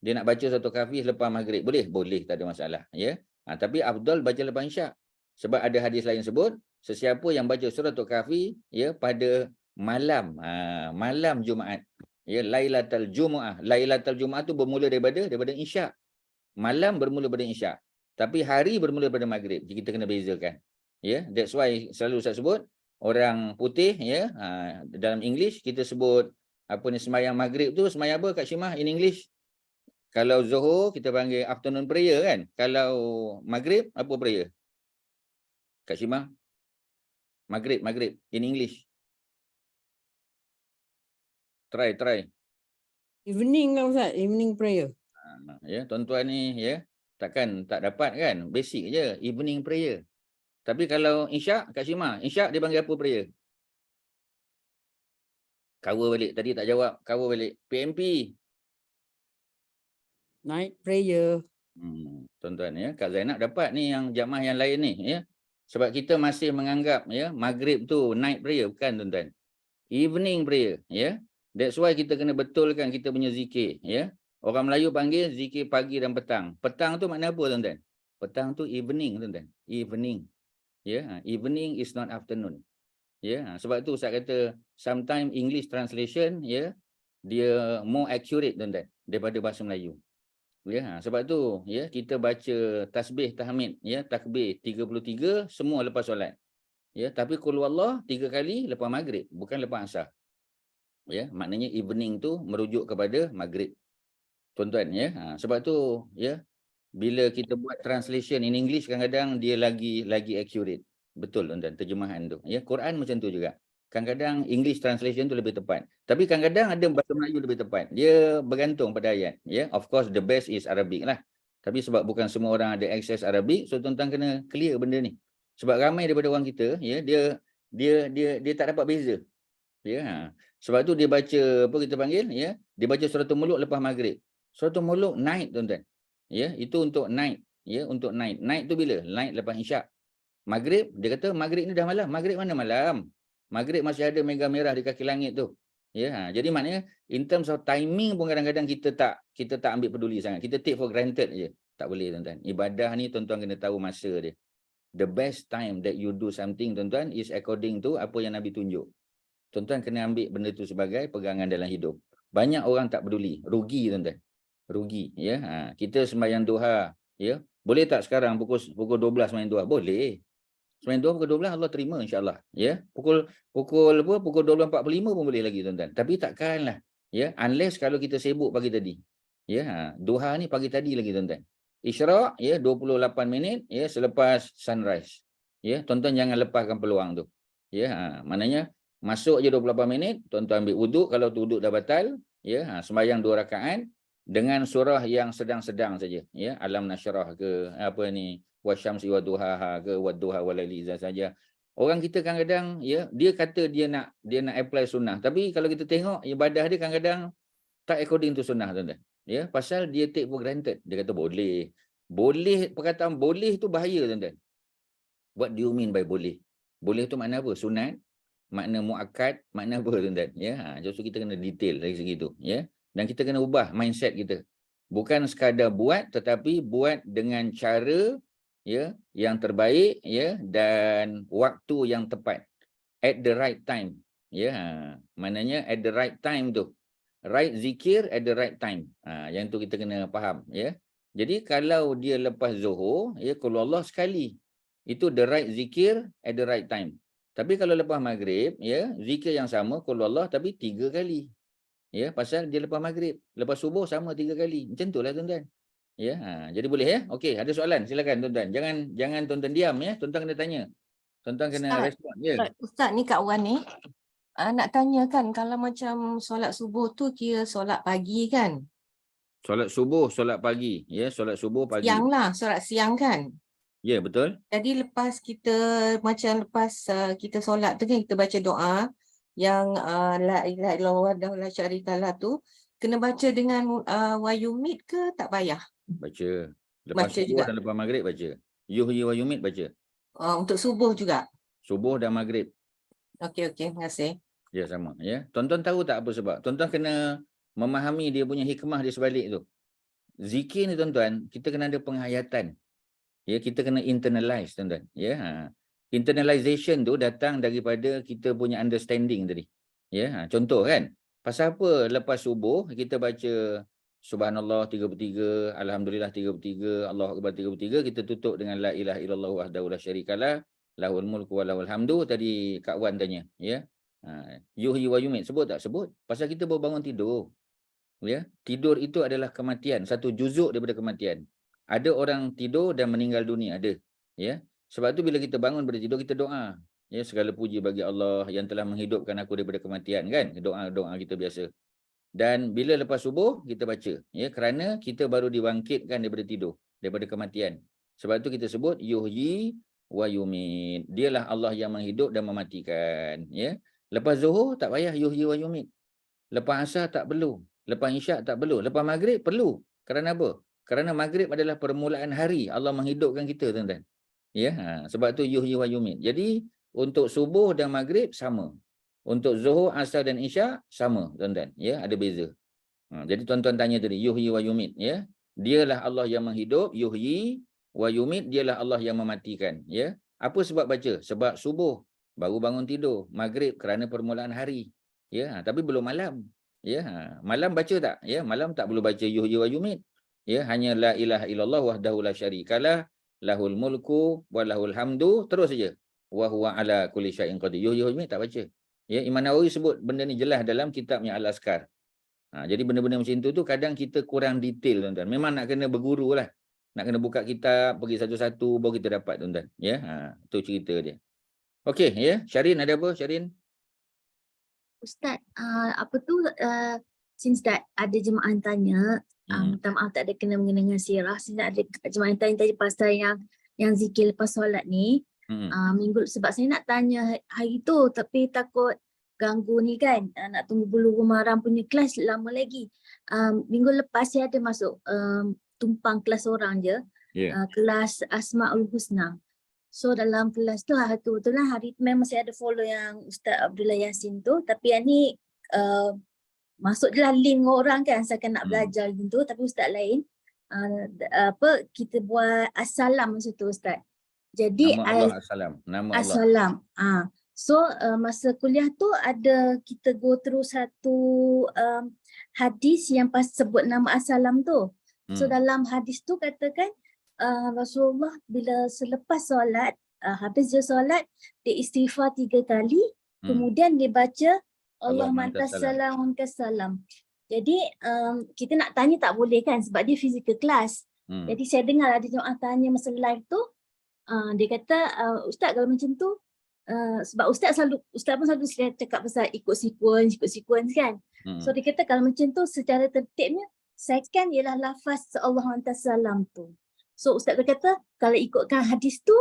Dia nak baca suratul Kahfi lepas Maghrib, boleh, tak ada masalah ya. Tapi afdal baca lepas Isyak. Sebab ada hadis lain sebut, sesiapa yang baca suratul Kahfi ya pada malam, malam Jumaat. Ya, Lailatul Jumaah. Lailatul Jumaah tu bermula daripada Isyak. Malam bermula daripada Isyak. Tapi hari bermula daripada maghrib. Jadi kita kena bezakan. Ya, that's why selalu saya sebut orang putih ya, dalam English kita sebut apa ni sembahyang maghrib tu sembahyang apa Kak Syimah in English? Kalau Zuhur kita panggil afternoon prayer kan. Kalau maghrib apa prayer? Kak Syimah? Maghrib in English. Try. Evening kan Ustaz, evening prayer. Ya, tuan-tuan ni ya, takkan tak dapat kan? Basic je, evening prayer. Tapi kalau Isyak, Kak Syimah, Isyak dia panggil apa prayer? Cover balik, tadi tak jawab, cover balik. PMP. Night prayer. Tuan-tuan ya, Kak Zainab dapat ni yang jamaah yang lain ni ya. Sebab kita masih menganggap ya, maghrib tu night prayer, bukan tuan-tuan. Evening prayer ya. That's why kita kena betulkan kita punya zikir ya. Orang Melayu panggil zikir pagi dan petang. Petang tu makna apa tuan-tuan? Petang tu evening tuan-tuan. Evening. Ya, evening is not afternoon. Ya, sebab tu saya kata sometimes English translation ya, dia more accurate tuan-tuan daripada bahasa Melayu. Ya, sebab tu ya kita baca tasbih tahmid ya, takbir 33 semua lepas solat. Ya, tapi qul huwallah 3 kali lepas maghrib, bukan lepas asar. Ya, maknanya evening tu merujuk kepada maghrib. Tuan-tuan ya. Sebab tu ya, bila kita buat translation in English kadang-kadang dia lagi accurate. Betul tuan-tuan terjemahan tu. Ya, Quran macam tu juga. Kadang-kadang English translation tu lebih tepat. Tapi kadang-kadang ada bahasa Melayu lebih tepat. Dia bergantung pada ayat. Ya, of course the best is Arabic lah. Tapi sebab bukan semua orang ada access Arabic, so tuan-tuan kena clear benda ni. Sebab ramai daripada orang kita, ya, dia tak dapat beza. Ya. Sebab tu dia baca apa kita panggil, ya, dia baca suratul Muluk lepas maghrib. Suratul Muluk night tuan-tuan. Ya, itu untuk night, ya, untuk night. Night tu bila? Night lepas Isyak. Maghrib, dia kata maghrib ni dah malam. Maghrib mana malam? Maghrib masih ada mega merah di kaki langit tu. Ya, jadi maknanya in terms of timing pun kadang-kadang kita tak ambil peduli sangat. Kita take for granted je. Tak boleh tuan-tuan. Ibadah ni tuan-tuan kena tahu masa dia. The best time that you do something tuan-tuan is according to apa yang Nabi tunjuk. Tuan-tuan kena ambil benda tu sebagai pegangan dalam hidup. Banyak orang tak peduli. Rugi tuan-tuan. Rugi. Ya. Kita sembahyang duha. Ya. Boleh tak sekarang pukul 12 sembahyang duha? Boleh. Sembahyang duha pukul 12 Allah terima insya-Allah. Ya. Pukul 12.45 pun boleh lagi tuan-tuan. Tapi takkanlah. Ya. Unless kalau kita sibuk pagi tadi. Ya. Duha ni pagi tadi lagi tuan-tuan. Isyraq ya 28 minit ya selepas sunrise. Ya. Tuan-tuan jangan lepaskan peluang tu. Ya. Maknanya masuk je 28 minit, tuan-tuan ambil wuduk, kalau wuduk dah batal, ya, sembahyang 2 rakaat dengan surah yang sedang-sedang saja, ya, Alam Nashrah ke apa ni, Wasyamsi Wadduhaha ke Wadduha Walaili saja. Orang kita kadang-kadang ya, dia kata dia nak apply sunnah, tapi kalau kita tengok ibadah dia kadang-kadang tak according to sunnah tuan-tuan. Ya, pasal dia take for granted. Dia kata boleh. Boleh, perkataan boleh tu bahaya tuan-tuan. What do you mean by boleh? Boleh tu makna apa? Sunat. Makna muakkad, makna apa tuan-tuan? Ya, justru kita kena detail dari segi tu, ya. Dan kita kena ubah mindset kita. Bukan sekadar buat, tetapi buat dengan cara ya yang terbaik, ya, dan waktu yang tepat. At the right time. Ya, maknanya at the right time tu. Right zikir at the right time. Yang tu kita kena faham, ya. Jadi kalau dia lepas Zuhur, ya, kalau Allah sekali, itu the right zikir at the right time. Tapi kalau lepas maghrib, ya, zikir yang sama, qul Allah, tapi 3 kali. Ya, pasal dia lepas maghrib. Lepas subuh sama 3 kali. Macam itulah tuan-tuan. Ya, jadi boleh ya? Okey, ada soalan, silakan tuan-tuan. Jangan tuan-tuan diam ya, tuan-tuan kena tanya. Tuan-tuan kena respon ya. Ustaz ni Kak Wan ni nak tanya kan, kalau macam solat subuh tu kira solat pagi kan? Solat subuh, solat pagi, ya, solat subuh pagi. Siang lah, solat siang kan? Ya, betul. Jadi lepas kita kita solat tu kan kita baca doa yang la ilaha illallah wahdahu la syarikalah tu kena baca dengan wayumit ke tak payah? Baca. Lepas Baca subuh juga. dan lepas maghrib baca. Yuhyi wa yumit baca. Untuk subuh juga. Subuh dan maghrib. Okey, terima kasih. Ya, sama ya. Tuan-tuan tahu tak apa sebab? Tuan-tuan kena memahami dia punya hikmah di sebalik tu. Zikir ni tuan-tuan, kita kena ada penghayatan. Ya, kita kena internalize, tuan-tuan. Ya, internalization tu datang daripada kita punya understanding tadi. Ya, contoh kan, pasal apa lepas subuh kita baca Subhanallah 33, Alhamdulillah 33, Allahu Akbar 33, kita tutup dengan La ilaha illallah wahdahu la syarikalah, lahul mulku wa lahul hamdu. Tadi Kak Wan tanya, ya. Yuhyi wa yumit, sebut tak? Sebut. Pasal kita baru bangun tidur. Ya, tidur itu adalah kematian, satu juzuk daripada kematian. Ada orang tidur dan meninggal dunia, ada. Ya. Sebab tu bila kita bangun daripada tidur, kita doa. Ya, segala puji bagi Allah yang telah menghidupkan aku daripada kematian, kan? Doa-doa kita biasa. Dan bila lepas subuh kita baca, ya, kerana kita baru dibangkitkan daripada tidur, daripada kematian. Sebab tu kita sebut yuhyi wa yumit. Dialah Allah yang menghidup dan mematikan, ya. Lepas zuhur tak payah yuhyi wa yumit. Lepas asar tak perlu. Lepas isyak tak perlu. Lepas maghrib perlu. Kerana apa? Kerana maghrib adalah permulaan hari. Allah menghidupkan kita, tuan-tuan. Ya, sebab tu yuhyi wa yumit. Jadi untuk subuh dan maghrib sama. Untuk zuhur, asar dan isyak sama, tuan-tuan. Ya, ada beza. Jadi tuan-tuan tanya tadi, yuhyi wa yumit, ya. Dialah Allah yang menghidup, yuhyi wa yumit, dialah Allah yang mematikan, ya. Apa sebab baca? Sebab subuh baru bangun tidur, maghrib kerana permulaan hari. Ya, tapi belum malam. Ya, malam baca tak? Ya, malam tak perlu baca yuhyi wa yumit. Ya, hanya la ilaha illallah wahdahu la syarikalah, lahul mulku wa lahul hamdu, terus saja. Wa huwa ala kulli syai'in qadir. Yuhyi wa yumit tak baca. Ya, Imam Nawawi sebut benda ni jelas dalam kitabnya Al-Azkar. Jadi benda-benda macam tu kadang kita kurang detail, tuan-tuan. Memang nak kena berguru lah. Nak kena buka kitab, pergi satu-satu baru kita dapat, tuan-tuan. Ya, tu cerita dia. Okey, ya. Syarin ada apa, Syarin? Ustaz, apa tu, since that ada jemaah tanya, minta maaf tak ada kena mengenai sirah, since ada jemaah tanya tadi pasal yang zikir lepas solat ni, minggu, sebab saya nak tanya hari tu tapi takut ganggu ni kan, nak tunggu Bulughul Maram punya kelas lama lagi. Minggu lepas saya ada masuk tumpang kelas orang je, kelas Asmaul Husna. So dalam kelas tu hari tu betul lah, hari tu memang saya ada follow yang Ustaz Abdullah Yassin tu, tapi yang ni masuk je lah link orang kan, asalkan nak belajar gitu, tapi Ustaz lain kita buat assalam masa tu Ustaz. Jadi nama Allah assalam, nama Allah. Assalam. So masa kuliah tu ada kita go through satu hadis yang pas sebut nama assalam tu. So dalam hadis tu katakan Rasulullah bila selepas solat, habis dia solat, dia istighfar 3 kali, kemudian dia baca Allahumma antas salam wa minkas salam. Jadi kita nak tanya tak boleh kan, sebab dia physical class. Jadi saya dengar ada jemaah tanya masa live tu, dia kata Ustaz kalau macam tu, sebab Ustaz pun selalu cakap pasal ikut sequence kan. So dia kata kalau macam tu secara tertibnya second ialah lafaz Allahumma antas salam tu. So Ustaz berkata kalau ikutkan hadis tu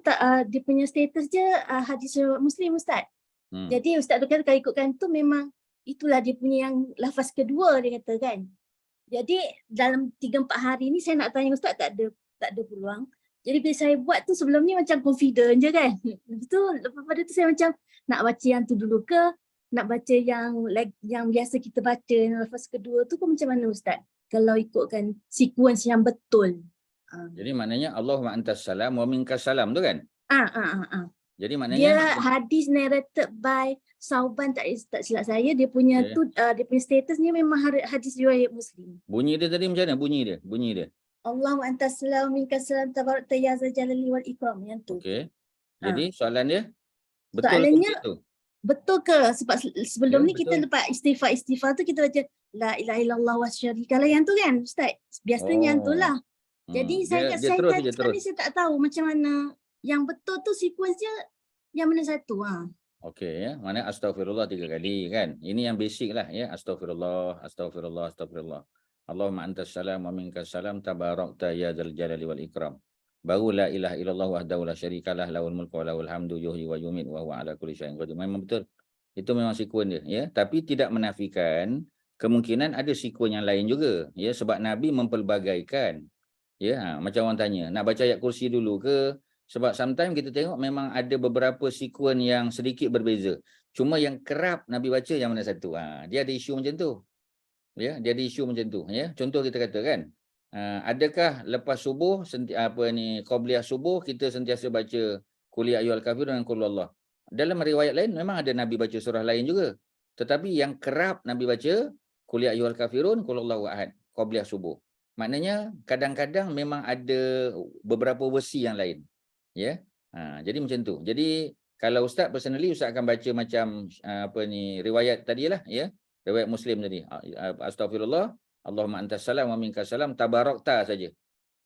tak dia punya status je hadis Muslim Ustaz. Jadi Ustaz berkata kalau ikutkan tu memang itulah dia punya yang lafaz kedua dia kata kan. Jadi dalam 3-4 hari ni saya nak tanya Ustaz tak ada peluang. Jadi bila saya buat tu sebelum ni macam confident je kan. Lepas tu lepas pada tu saya macam nak baca yang tu dulu ke, nak baca yang biasa kita baca yang lafaz kedua tu macam mana Ustaz? Kalau ikutkan sequence yang betul. Jadi maknanya Allahumma antas salam wa minkas salam tu kan? Jadi maknanya dia hadis narrated by Sauban, tak silap saya, dia punya tu dia punya status ni memang hadis riwayat Muslim. Bunyi dia tadi macam mana? Bunyi dia. Allahumma antas salam minkas salam tabarakta ya zal jalali wal ikram, yang tu. Okey. Jadi soalan dia betul soalannya, ke tu? Betul ke? Sebab sebelum ni kita lepas istighfar tu kita baca la ilaha illallah wa syarikalah, yang tu kan Ustaz. Biasanya yang tu lah. Jadi saya tak tahu macam mana yang betul tu sequence dia yang mana satu. Okey, ya. Mana astagfirullah 3 kali kan. Ini yang basic lah ya. Astagfirullah. Allahumma antas salam wa minkas salam tabarakta ya dzal jalali wal ikram. Baru la ilaha illallah wahdahu la syarikalah lahul mulku wa lahul hamdu yuhyi wa yumiit wa huwa ala kulli syai'in qadir. Memang betul. Itu memang sequence dia ya, tapi tidak menafikan kemungkinan ada sequence yang lain juga ya, sebab Nabi mempelbagaikan. Ya, macam orang tanya, nak baca ayat kursi dulu ke? Sebab sometimes kita tengok memang ada beberapa sequence yang sedikit berbeza. Cuma yang kerap Nabi baca yang mana satu? Dia ada isu macam tu. Ya, dia ada isu macam tu. Ya, contoh kita kata kan, adakah lepas subuh qabliyah subuh kita sentiasa baca qul ya ayyuhal kafirun dan qul huwallah. Dalam riwayat lain memang ada Nabi baca surah lain juga. Tetapi yang kerap Nabi baca qul ya ayyuhal kafirun qul huwallahu ahad qabliyah subuh. Maknanya kadang-kadang memang ada beberapa versi yang lain. Ya. Jadi macam tu. Jadi kalau ustaz personally ustaz akan baca macam riwayat tadilah ya. Riwayat Muslim tadi. Astaghfirullah, Allahumma antas salam wa minkas salam, tabarakta saja.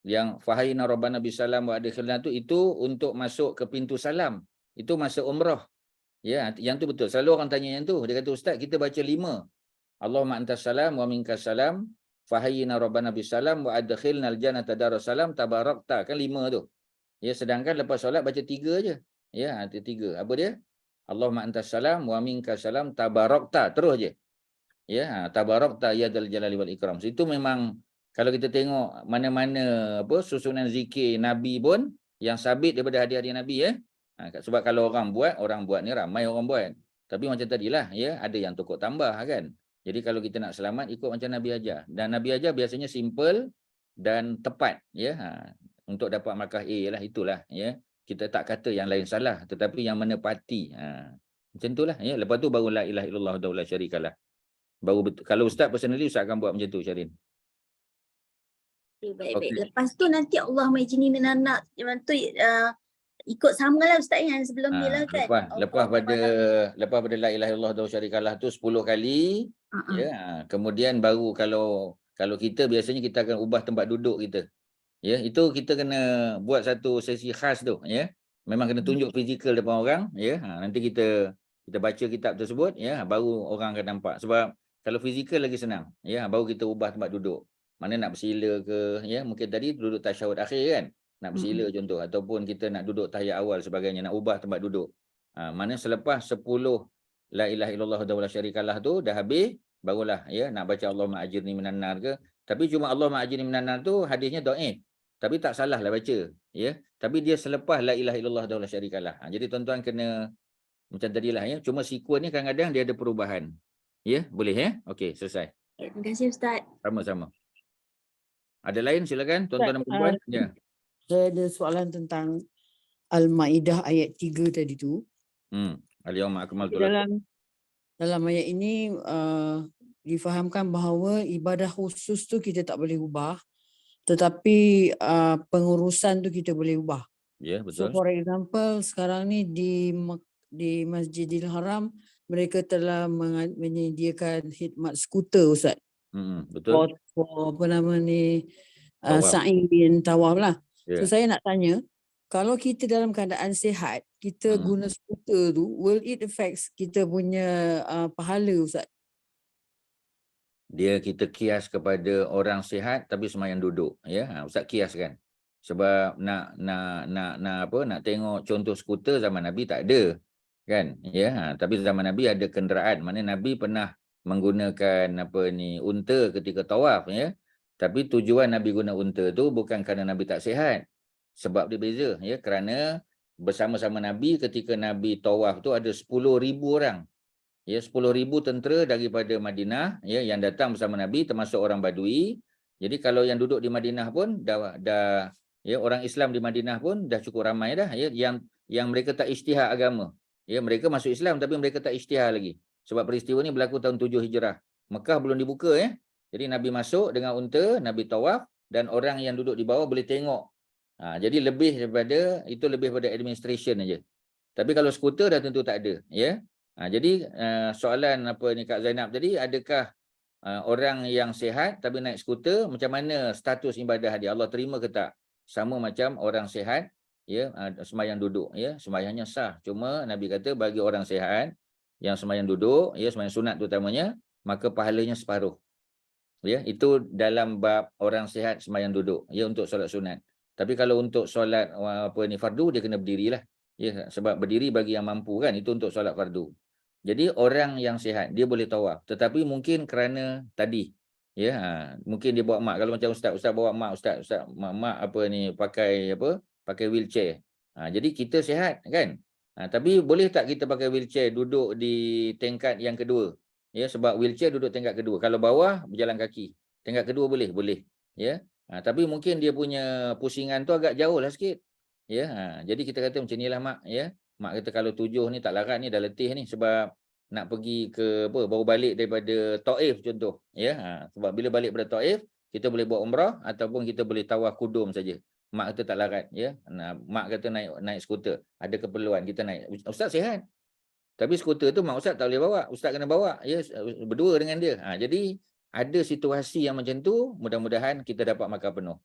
Yang fahayna rabbana bisalam wa adkhilna itu untuk masuk ke pintu salam. Itu masa umrah. Ya, yang tu betul. Selalu orang tanya yang tu. Dia kata ustaz kita baca 5. Allahumma antas salam wa minkas salam, fahayna rabbana bisalam wa adkhilna aljannata darussalam tabarakta. Kan 5 tu. Ya, sedangkan lepas solat baca 3 aja. Ya, 3. Apa dia? Allahumma antas salam wa minkas salam tabarakta. Terus je. Ya, tabarakta ya dzal jalali wal ikram. Itu memang kalau kita tengok mana-mana susunan zikir Nabi pun yang sabit daripada hadis-hadis Nabi ya. Sebab kalau orang buat ni ramai orang buat. Tapi macam tadilah ya, ada yang tukar tambah kan. Jadi kalau kita nak selamat ikut macam Nabi ajar. Dan Nabi ajar biasanya simple dan tepat ya. Untuk dapat markah A lah, itulah ya. Kita tak kata yang lain salah, tetapi yang menepati. Macam itulah ya. Lepas tu baru la ilaha illallah wahdahu la syarikalah. Baru betul. Kalau ustaz personally ustaz akan buat macam tu, Syarin. Baik-baik. Okey. Lepas tu nanti Allah majini minanak tu ikut sama lah ustaz yang sebelum ni lah kan. Lepas pada la ilaha illallah wahdahu syarikalah tu 10 kali ya. Kemudian baru kalau kita biasanya kita akan ubah tempat duduk kita. Ya, itu kita kena buat satu sesi khas tu ya. Memang kena tunjuk fizikal depan orang ya. Nanti kita baca kitab tersebut ya, baru orang akan nampak. Sebab kalau fizikal lagi senang ya, baru kita ubah tempat duduk. Mana nak bersila ke ya, mungkin tadi duduk tasyahud akhir kan. Nak bersila contoh, ataupun kita nak duduk tahiyat awal sebagainya, nak ubah tempat duduk. Mana selepas 10 la ilaha illallah wahdahu la syarikalah tu dah habis, barulah ya nak baca Allahumma ajirni minan nar ke. Tapi cuma Allahumma ajirni minan nar tu hadisnya dhaif. Tapi tak salah lah baca ya. Tapi dia selepas la ilaha illallah wahdahu la syarikalah. Jadi tuan-tuan kena macam tadilah ya. Cuma sekuen ni kadang-kadang dia ada perubahan. Ya, boleh ya? Okey, selesai. Terima kasih ustaz. Sama-sama. Ada lain silakan tuan-tuan dan puan-puan. Ya. Saya ada soalan tentang Al-Maidah ayat 3 tadi tu. Al-yawma akmaltu lakum. Dalam ayat ini difahamkan bahawa ibadah khusus tu kita tak boleh ubah. Tetapi pengurusan tu kita boleh ubah. Ya, So betul. for example sekarang ni di Masjidil Haram mereka telah menyediakan khidmat skuter Ustaz. Betul. For apa nama ni Tawaf. sa'i bin tawaf lah. Ya. So saya nak tanya, kalau kita dalam keadaan sihat, kita guna skuter tu, will it affects kita punya pahala Ustaz? Kita kias kepada orang sihat tapi semayang duduk ya. Ustaz kiaskan. Sebab nak tengok contoh skuter zaman Nabi tak ada kan ya. Tapi zaman Nabi ada kenderaan, mana Nabi pernah menggunakan unta ketika tawaf ya. Tapi tujuan Nabi guna unta tu bukan kerana Nabi tak sihat. Sebab dia beza ya, kerana bersama-sama Nabi ketika Nabi tawaf tu ada 10,000 orang. Ya, 10,000 tentera daripada Madinah ya yang datang bersama Nabi, termasuk orang Badui. Jadi kalau yang duduk di Madinah pun dah ya, orang Islam di Madinah pun dah cukup ramai dah ya, yang mereka tak isytihar agama. Ya, mereka masuk Islam tapi mereka tak isytihar lagi. Sebab peristiwa ni berlaku tahun 7 Hijrah. Mekah belum dibuka ya. Jadi Nabi masuk dengan unta, Nabi tawaf dan orang yang duduk di bawah boleh tengok. Jadi lebih daripada administration aja. Tapi kalau skuter dah tentu tak ada ya. Jadi soalan Kak Zainab tadi, adakah orang yang sihat tapi naik skuter, macam mana status ibadah dia? Allah terima ke tak? Sama macam orang sihat ya, sembahyang duduk ya, sembahyangnya sah. Cuma Nabi kata bagi orang sihat yang sembahyang duduk ya, sembahyang sunat terutamanya, maka pahalanya separuh. Ya, itu dalam bab orang sihat sembahyang duduk ya untuk solat sunat. Tapi kalau untuk solat fardu dia kena berdirilah. Ya, sebab berdiri bagi yang mampu kan, itu untuk solat fardu. Jadi orang yang sihat dia boleh tawaf, tetapi mungkin kerana tadi ya, mungkin dia bawa mak. Kalau macam ustaz bawa mak, ustaz mak pakai wheelchair. Jadi kita sihat kan. Tapi boleh tak kita pakai wheelchair duduk di tingkat yang kedua? Ya, sebab wheelchair duduk tingkat kedua. Kalau bawah berjalan kaki. Tingkat kedua boleh. Ya. Tapi mungkin dia punya pusingan tu agak jauh lah sikit. Ya, jadi kita kata macam inilah mak, ya. Mak kata kalau 7 ni tak larat ni, dah letih ni sebab nak pergi ke apa, baru balik daripada Taif contoh, ya. Sebab bila balik daripada Taif, kita boleh buat umrah ataupun kita boleh tawaf kudum saja. Mak kata tak larat, ya. Mak kata naik skuter, ada keperluan kita naik. Ustaz sihat. Tapi skuter tu mak ustaz tak boleh bawa, ustaz kena bawa, ya, berdua dengan dia. Jadi ada situasi yang macam tu, mudah-mudahan kita dapat makan penuh.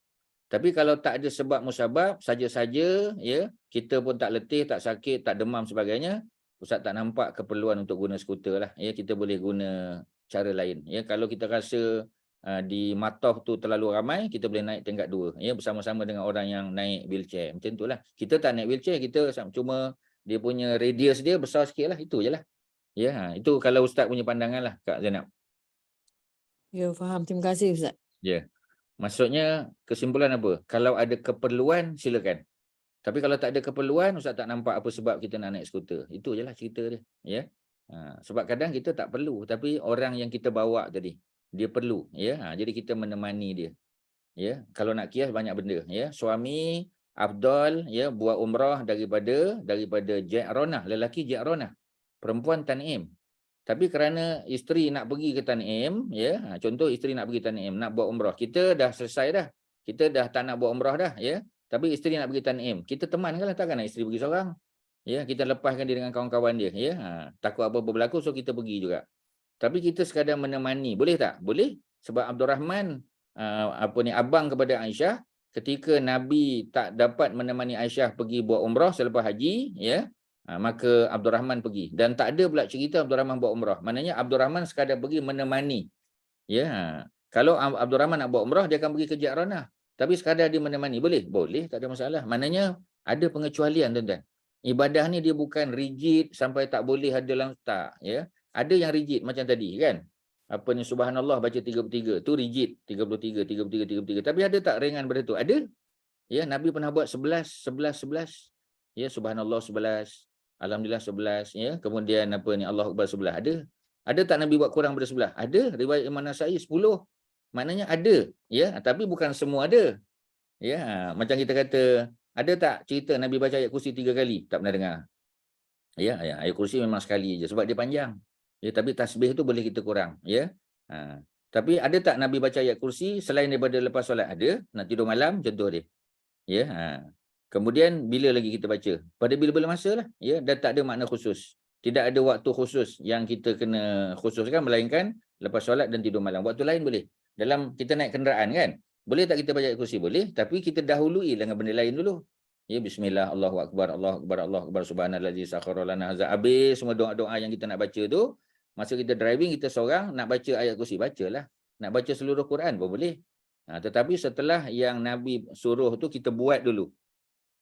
Tapi kalau tak ada sebab musabab, saja-saja, ya, kita pun tak letih, tak sakit, tak demam sebagainya, ustaz tak nampak keperluan untuk guna skuter lah. Ya, kita boleh guna cara lain. Ya, kalau kita rasa di Mataf tu terlalu ramai, kita boleh naik tingkat 2, ya, bersama-sama dengan orang yang naik wheelchair. Macam itulah. Kita tak naik wheelchair, kita cuma dia punya radius dia besar sikit lah. Itu je lah. Ya, itu kalau ustaz punya pandangan lah, Kak Zainab. Ya, faham. Terima kasih Ustaz. Ya. Maksudnya kesimpulan apa? Kalau ada keperluan silakan. Tapi kalau tak ada keperluan, ustaz tak nampak apa sebab kita nak naik skuter. Itu je lah cerita dia. Ya. Sebab kadang kita tak perlu, tapi orang yang kita bawa tadi dia perlu, ya. Jadi kita menemani dia. Ya. Kalau nak kias banyak benda, ya. Suami afdal, ya, buat umrah daripada Ji'ranah, lelaki Ji'ranah. Perempuan Tan'im. Tapi kerana isteri nak pergi ke Tan'im, ya, contoh isteri nak pergi Tan'im, nak buat umrah. Kita dah selesai dah. Kita dah tak nak buat umrah dah, ya. Tapi isteri nak pergi Tan'im. Kita temankanlah, takkan nak isteri pergi seorang. Ya, kita lepaskan dia dengan kawan-kawan dia, ya. Takut apa-apa berlaku, so kita pergi juga. Tapi kita sekadar menemani, boleh tak? Boleh. Sebab Abdurrahman abang kepada Aisyah, ketika Nabi tak dapat menemani Aisyah pergi buat umrah selepas haji, ya. Maka Abdurrahman pergi. Dan tak ada pula cerita Abdurrahman buat umrah. Maknanya Abdurrahman sekadar pergi menemani. Ya. Kalau Abdurrahman nak buat umrah, dia akan pergi ke Ji'ranah. Tapi sekadar dia menemani. Boleh? Boleh, tak ada masalah. Maknanya ada pengecualian, tuan-tuan. Ibadah ni dia bukan rigid sampai tak boleh ada langsung. Tak. Ya. Ada yang rigid macam tadi kan. Apa ni, subhanallah baca 33. Tu rigid. 33, 33, 33. Tapi ada tak ringan pada tu? Ada. Ya, Nabi pernah buat 11, 11, 11. Ya, subhanallah 11. Alhamdulillah 11, ya. Kemudian apa ni, Allahu Akbar 11. Ada. Ada tak Nabi buat kurang daripada 11? Ada. Riwayat Imam Nasa'i 10. Maknanya ada, ya, tapi bukan semua ada. Ya, macam kita kata, ada tak cerita Nabi baca ayat kursi 3 kali? Tak pernah dengar. Ya, ayat kursi memang sekali je sebab dia panjang. Ya, tapi tasbih tu boleh kita kurang, ya. Tapi ada tak Nabi baca ayat kursi selain daripada lepas solat? Ada. Nak tidur malam, contoh dia. Ya, kemudian bila lagi kita baca? Pada bila-bila masa lah, ya, dan tak ada makna khusus. Tidak ada waktu khusus yang kita kena khususkan, melainkan lepas solat dan tidur malam. Waktu lain boleh. Dalam kita naik kenderaan kan, boleh tak kita baca ayat kursi? Boleh, tapi kita dahului dengan benda lain dulu. Ya, bismillah, Allahu Akbar, Allahu Akbar, Allahu Akbar, subhanallazi sakhkhara lana hadza. Habis semua doa-doa yang kita nak baca tu, masa kita driving, kita seorang nak baca ayat kursi, bacalah. Nak baca seluruh Quran pun boleh. Tetapi setelah yang Nabi suruh tu, kita buat dulu.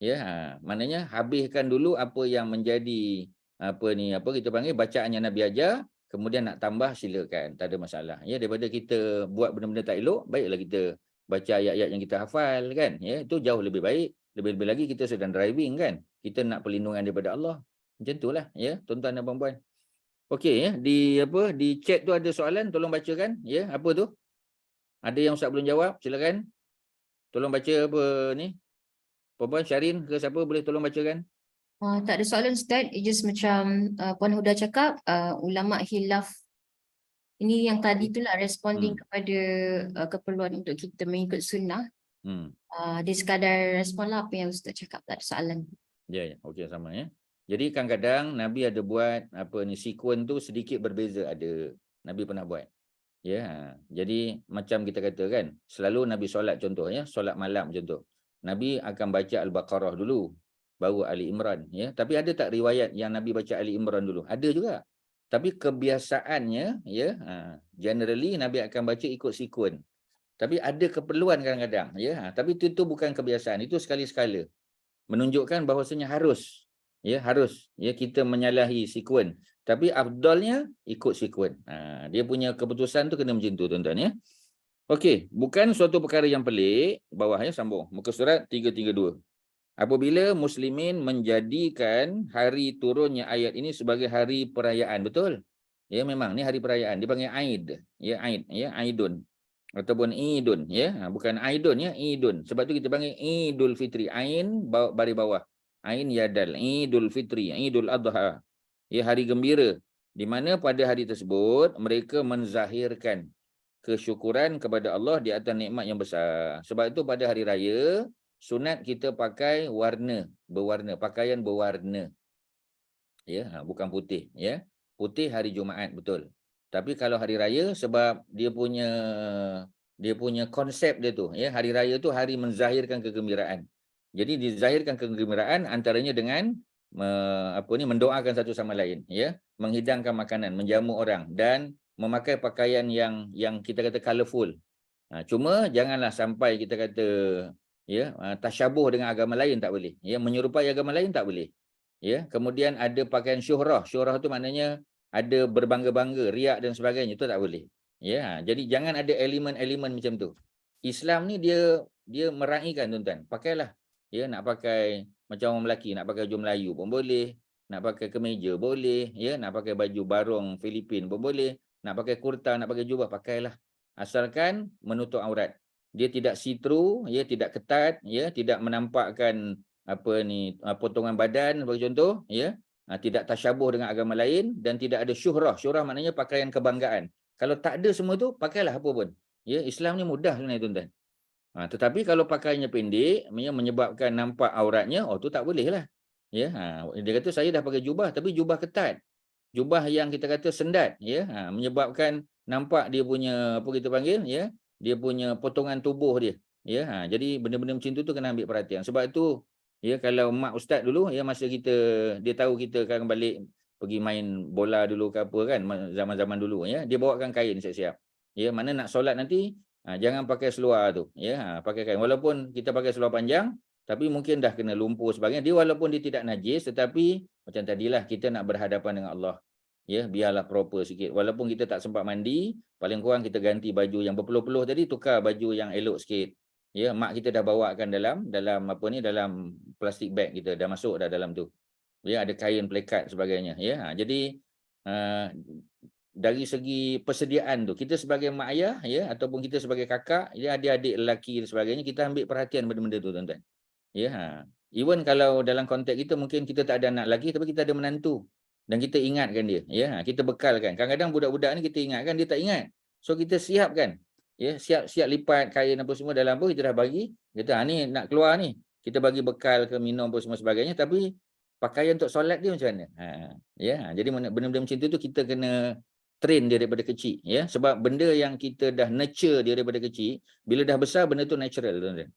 Ya, maknanya habiskan dulu apa yang menjadi apa kita panggil bacaannya Nabi ajar, kemudian nak tambah silakan, tak ada masalah. Ya, daripada kita buat benda-benda tak elok, baiklah kita baca ayat-ayat yang kita hafal kan. Ya, itu jauh lebih baik. Lebih-lebih lagi kita sedang driving kan. Kita nak perlindungan daripada Allah. Macam itulah, ya, tuan-tuan dan puan-puan. Okey, ya, di chat tu ada soalan, tolong bacakan, ya, apa tu? Ada yang Ustaz belum jawab, silakan. Tolong baca apa ni? Puan-puan Syarin ke siapa boleh tolong bacakan? Tak ada soalan Ustaz, just macam Puan Huda cakap, ulama khilaf. Ini yang tadi itulah responding kepada keperluan untuk kita mengikut sunnah. Dia sekadar respon lah apa yang Ustaz cakap, tak ada soalan. Ya, okey, sama ya. Jadi kadang-kadang Nabi ada buat sekuen tu sedikit berbeza, ada. Nabi pernah buat. Ya, jadi macam kita kata kan, selalu Nabi solat contohnya, solat malam contoh. Nabi akan baca Al-Baqarah dulu, baru Ali Imran, ya. Tapi ada tak riwayat yang Nabi baca Ali Imran dulu? Ada juga. Tapi kebiasaannya, ya, generally Nabi akan baca ikut sekuen. Tapi ada keperluan kadang-kadang, ya. Tapi itu bukan kebiasaan, itu sekali-sekala. Menunjukkan bahawasanya harus, ya, kita menyalahi sekuen. Tapi afdalnya ikut sekuen. Dia punya keputusan tu kena macam tu, tuan-tuan, ya. Okey, bukan suatu perkara yang pelik, bawahnya sambung, muka surat 332. Apabila muslimin menjadikan hari turunnya ayat ini sebagai hari perayaan, betul? Ya, memang ni hari perayaan, dipanggil Aid, ya, Aid, ya, Aidun. ataupun Idun, ya. Bukan Aidun, ya, Idun. Sebab tu kita panggil Idul Fitri. Ain baris bawah. Ain yadal. Idul Fitri, Idul Adha. Ya, hari gembira. Di mana pada hari tersebut mereka menzahirkan kesyukuran kepada Allah di atas nikmat yang besar. Sebab itu pada hari raya sunat kita pakai berwarna, pakaian berwarna. Ya, bukan putih, ya. Putih hari Jumaat, betul. Tapi kalau hari raya, sebab dia punya konsep dia tu, ya, hari raya tu hari menzahirkan kegembiraan. Jadi dizahirkan kegembiraan antaranya dengan mendoakan satu sama lain, ya, menghidangkan makanan, menjamu orang dan memakai pakaian yang kita kata colourful. Cuma janganlah sampai kita kata, ya, tasyabuh dengan agama lain tak boleh, ya, menyerupai agama lain tak boleh. Ya, kemudian ada pakaian syuhrah. Syuhrah tu maknanya ada berbangga-bangga, riak dan sebagainya, itu tak boleh. Ya, jadi jangan ada elemen-elemen macam tu. Islam ni dia meraihkan, tuan-tuan. Pakailah. Ya, nak pakai macam orang Melaki, nak pakai baju Melayu pun boleh, nak pakai kemeja boleh, ya, nak pakai baju barong Filipin pun boleh, nak pakai kurta, nak pakai jubah, pakailah. Asalkan menutup aurat. Dia tidak see-through, ya, tidak ketat, ya, tidak menampakkan potongan badan sebagai contoh, ya, tidak tasyabuh dengan agama lain dan tidak ada syuhrah. Syuhrah maknanya pakaian kebanggaan. Kalau tak ada semua tu, pakailah apa pun. Ya, Islam ni mudah sebenarnya, tuan-tuan. Tetapi kalau pakaiannya pendek, menyebabkan nampak auratnya, tu tak boleh lah. Ya, dia kata saya dah pakai jubah, tapi jubah ketat. Jubah yang kita kata sendat, ya, menyebabkan nampak dia punya apa kita panggil, ya, dia punya potongan tubuh dia. Ya, jadi benda-benda macam tu kena ambil perhatian. Sebab itu, ya, kalau mak ustaz dulu, ya, masa dia tahu kita akan balik pergi main bola dulu ke apa kan, zaman-zaman dulu, ya, dia bawakan kain siap-siap. Ya, mana nak solat nanti, jangan pakai seluar tu, ya, pakai kain. Walaupun kita pakai seluar panjang, tapi mungkin dah kena lumpur sebagainya. Dia walaupun dia tidak najis, tetapi macam tadilah kita nak berhadapan dengan Allah. Ya, biarlah proper sikit. Walaupun kita tak sempat mandi, paling kurang kita ganti baju yang berpeluh-peluh tadi, tukar baju yang elok sikit. Ya, mak kita dah bawakan dalam plastik bag kita, dah masuk dah dalam tu. Ya, ada kain plekat sebagainya, ya. Jadi dari segi persediaan tu, kita sebagai mak ayah, ya, ataupun kita sebagai kakak, ya, adik-adik lelaki dan sebagainya, kita ambil perhatian benda-benda tu, tuan-tuan. Ya, even kalau dalam konteks kita mungkin kita tak ada anak lagi, tapi kita ada menantu dan kita ingatkan dia, ya, kita bekalkan. Kadang-kadang budak-budak ni kita ingatkan, dia tak ingat. So kita siapkan, ya, siap lipat kain apa semua dalam apa kita dah bagi. Kita ni nak keluar ni, kita bagi bekal ke minum apa semua sebagainya, tapi pakaian untuk solat dia macam mana? Ya, jadi benda-benda macam tu kita kena train dia daripada kecil, ya, sebab benda yang kita dah nurture dia daripada kecil, bila dah besar benda tu natural, tuan-tuan.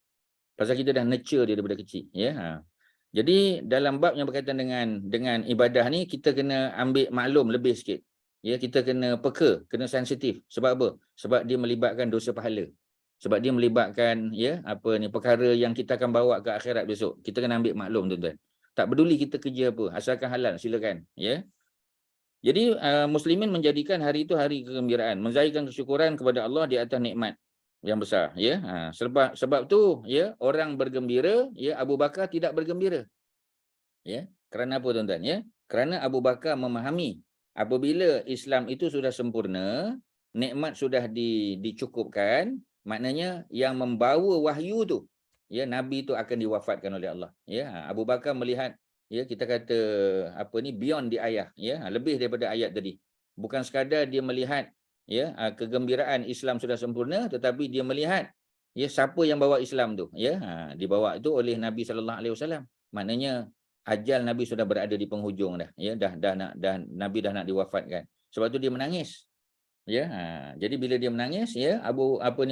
Pasal kita dah nurture dia daripada kecil, ya. Jadi dalam bab yang berkaitan dengan ibadah ni, kita kena ambil maklum lebih sikit. Ya, kita kena peka, kena sensitif. Sebab apa? Sebab dia melibatkan dosa pahala. Sebab dia melibatkan, ya, perkara yang kita akan bawa ke akhirat besok. Kita kena ambil maklum, tuan-tuan. Tak peduli kita kerja apa, asalkan halal, silakan, ya. Jadi muslimin menjadikan hari itu hari kegembiraan, menzahirkan kesyukuran kepada Allah di atas nikmat yang besar, ya. Sebab tu, ya, orang bergembira, ya, Abu Bakar tidak bergembira. Ya, kerana apa, tuan-tuan, ya? Kerana Abu Bakar memahami apabila Islam itu sudah sempurna, nikmat sudah dicukupkan, maknanya yang membawa wahyu tu, ya, nabi tu akan diwafatkan oleh Allah. Ya, Abu Bakar melihat, ya, kita kata beyond the ayah, ya, lebih daripada ayat tadi. Bukan sekadar dia melihat, ya, kegembiraan Islam sudah sempurna, tetapi dia melihat, ya, siapa yang bawa Islam tu, ya, dibawa itu oleh Nabi SAW. Maknanya ajal Nabi sudah berada di penghujung dah, ya, dah Nabi dah nak diwafatkan. Sebab tu dia menangis, ya. Jadi bila dia menangis, ya,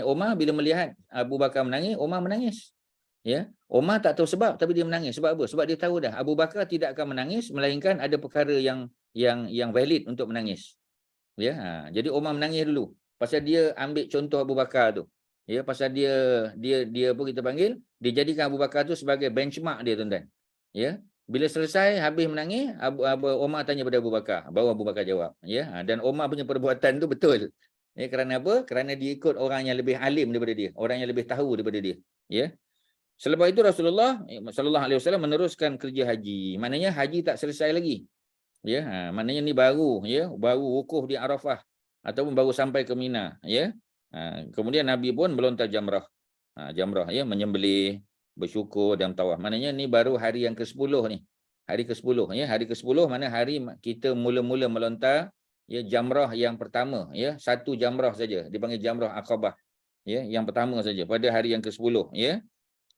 Umar bila melihat Abu Bakar menangis, Umar menangis, ya. Umar tak tahu sebab, tapi dia menangis. Sebab apa? Sebab dia tahu dah Abu Bakar tidak akan menangis melainkan ada perkara yang valid untuk menangis. Ya, jadi Umar menangis dulu pasal dia ambil contoh Abu Bakar tu. Ya, pasal dia apa kita panggil, dia jadikan Abu Bakar tu sebagai benchmark dia, tuan-tuan. Ya, bila selesai habis menangis, Umar tanya pada Abu Bakar, baru Abu Bakar jawab, ya. Dan Umar punya perbuatan tu betul. Ya, kerana apa? Kerana dia ikut orang yang lebih alim daripada dia, orang yang lebih tahu daripada dia. Ya. Selepas itu Rasulullah SAW meneruskan kerja haji. Maknanya haji tak selesai lagi. Ya, maknanya ni baru, ya, baru wukuf di Arafah ataupun baru sampai ke Mina, ya. Kemudian Nabi pun melontar jamrah. Jamrah ya, menyembelih, bersyukur dan tawaf. Maknanya ni baru hari yang ke-10 ni. Hari ke-10 ya, hari ke-10 mana hari kita mula-mula melontar ya jamrah yang pertama ya, satu jamrah saja dipanggil jamrah Aqabah. Ya, yang pertama saja pada hari yang ke-10 ya.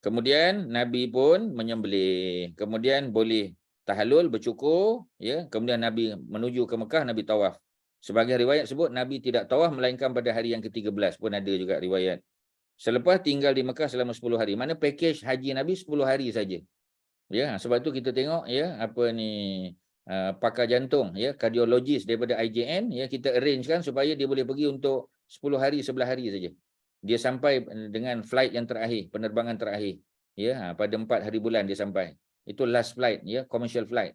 Kemudian Nabi pun menyembelih. Kemudian boleh tahallul, bercukur ya. Kemudian Nabi menuju ke Mekah, Nabi tawaf. Sebagai riwayat sebut Nabi tidak tawaf melainkan pada hari yang ke-13 pun ada juga riwayat. Selepas tinggal di Mekah selama 10 hari. Mana package haji Nabi 10 hari saja. Ya, sebab tu kita tengok ya apa ni pakar jantung ya, kardiologis daripada IJN ya, kita arrangekan supaya dia boleh pergi untuk 10 hari 11 hari saja. Dia sampai dengan flight yang terakhir, penerbangan terakhir. Ya, pada 4 hari bulan dia sampai. Itu last flight ya, commercial flight.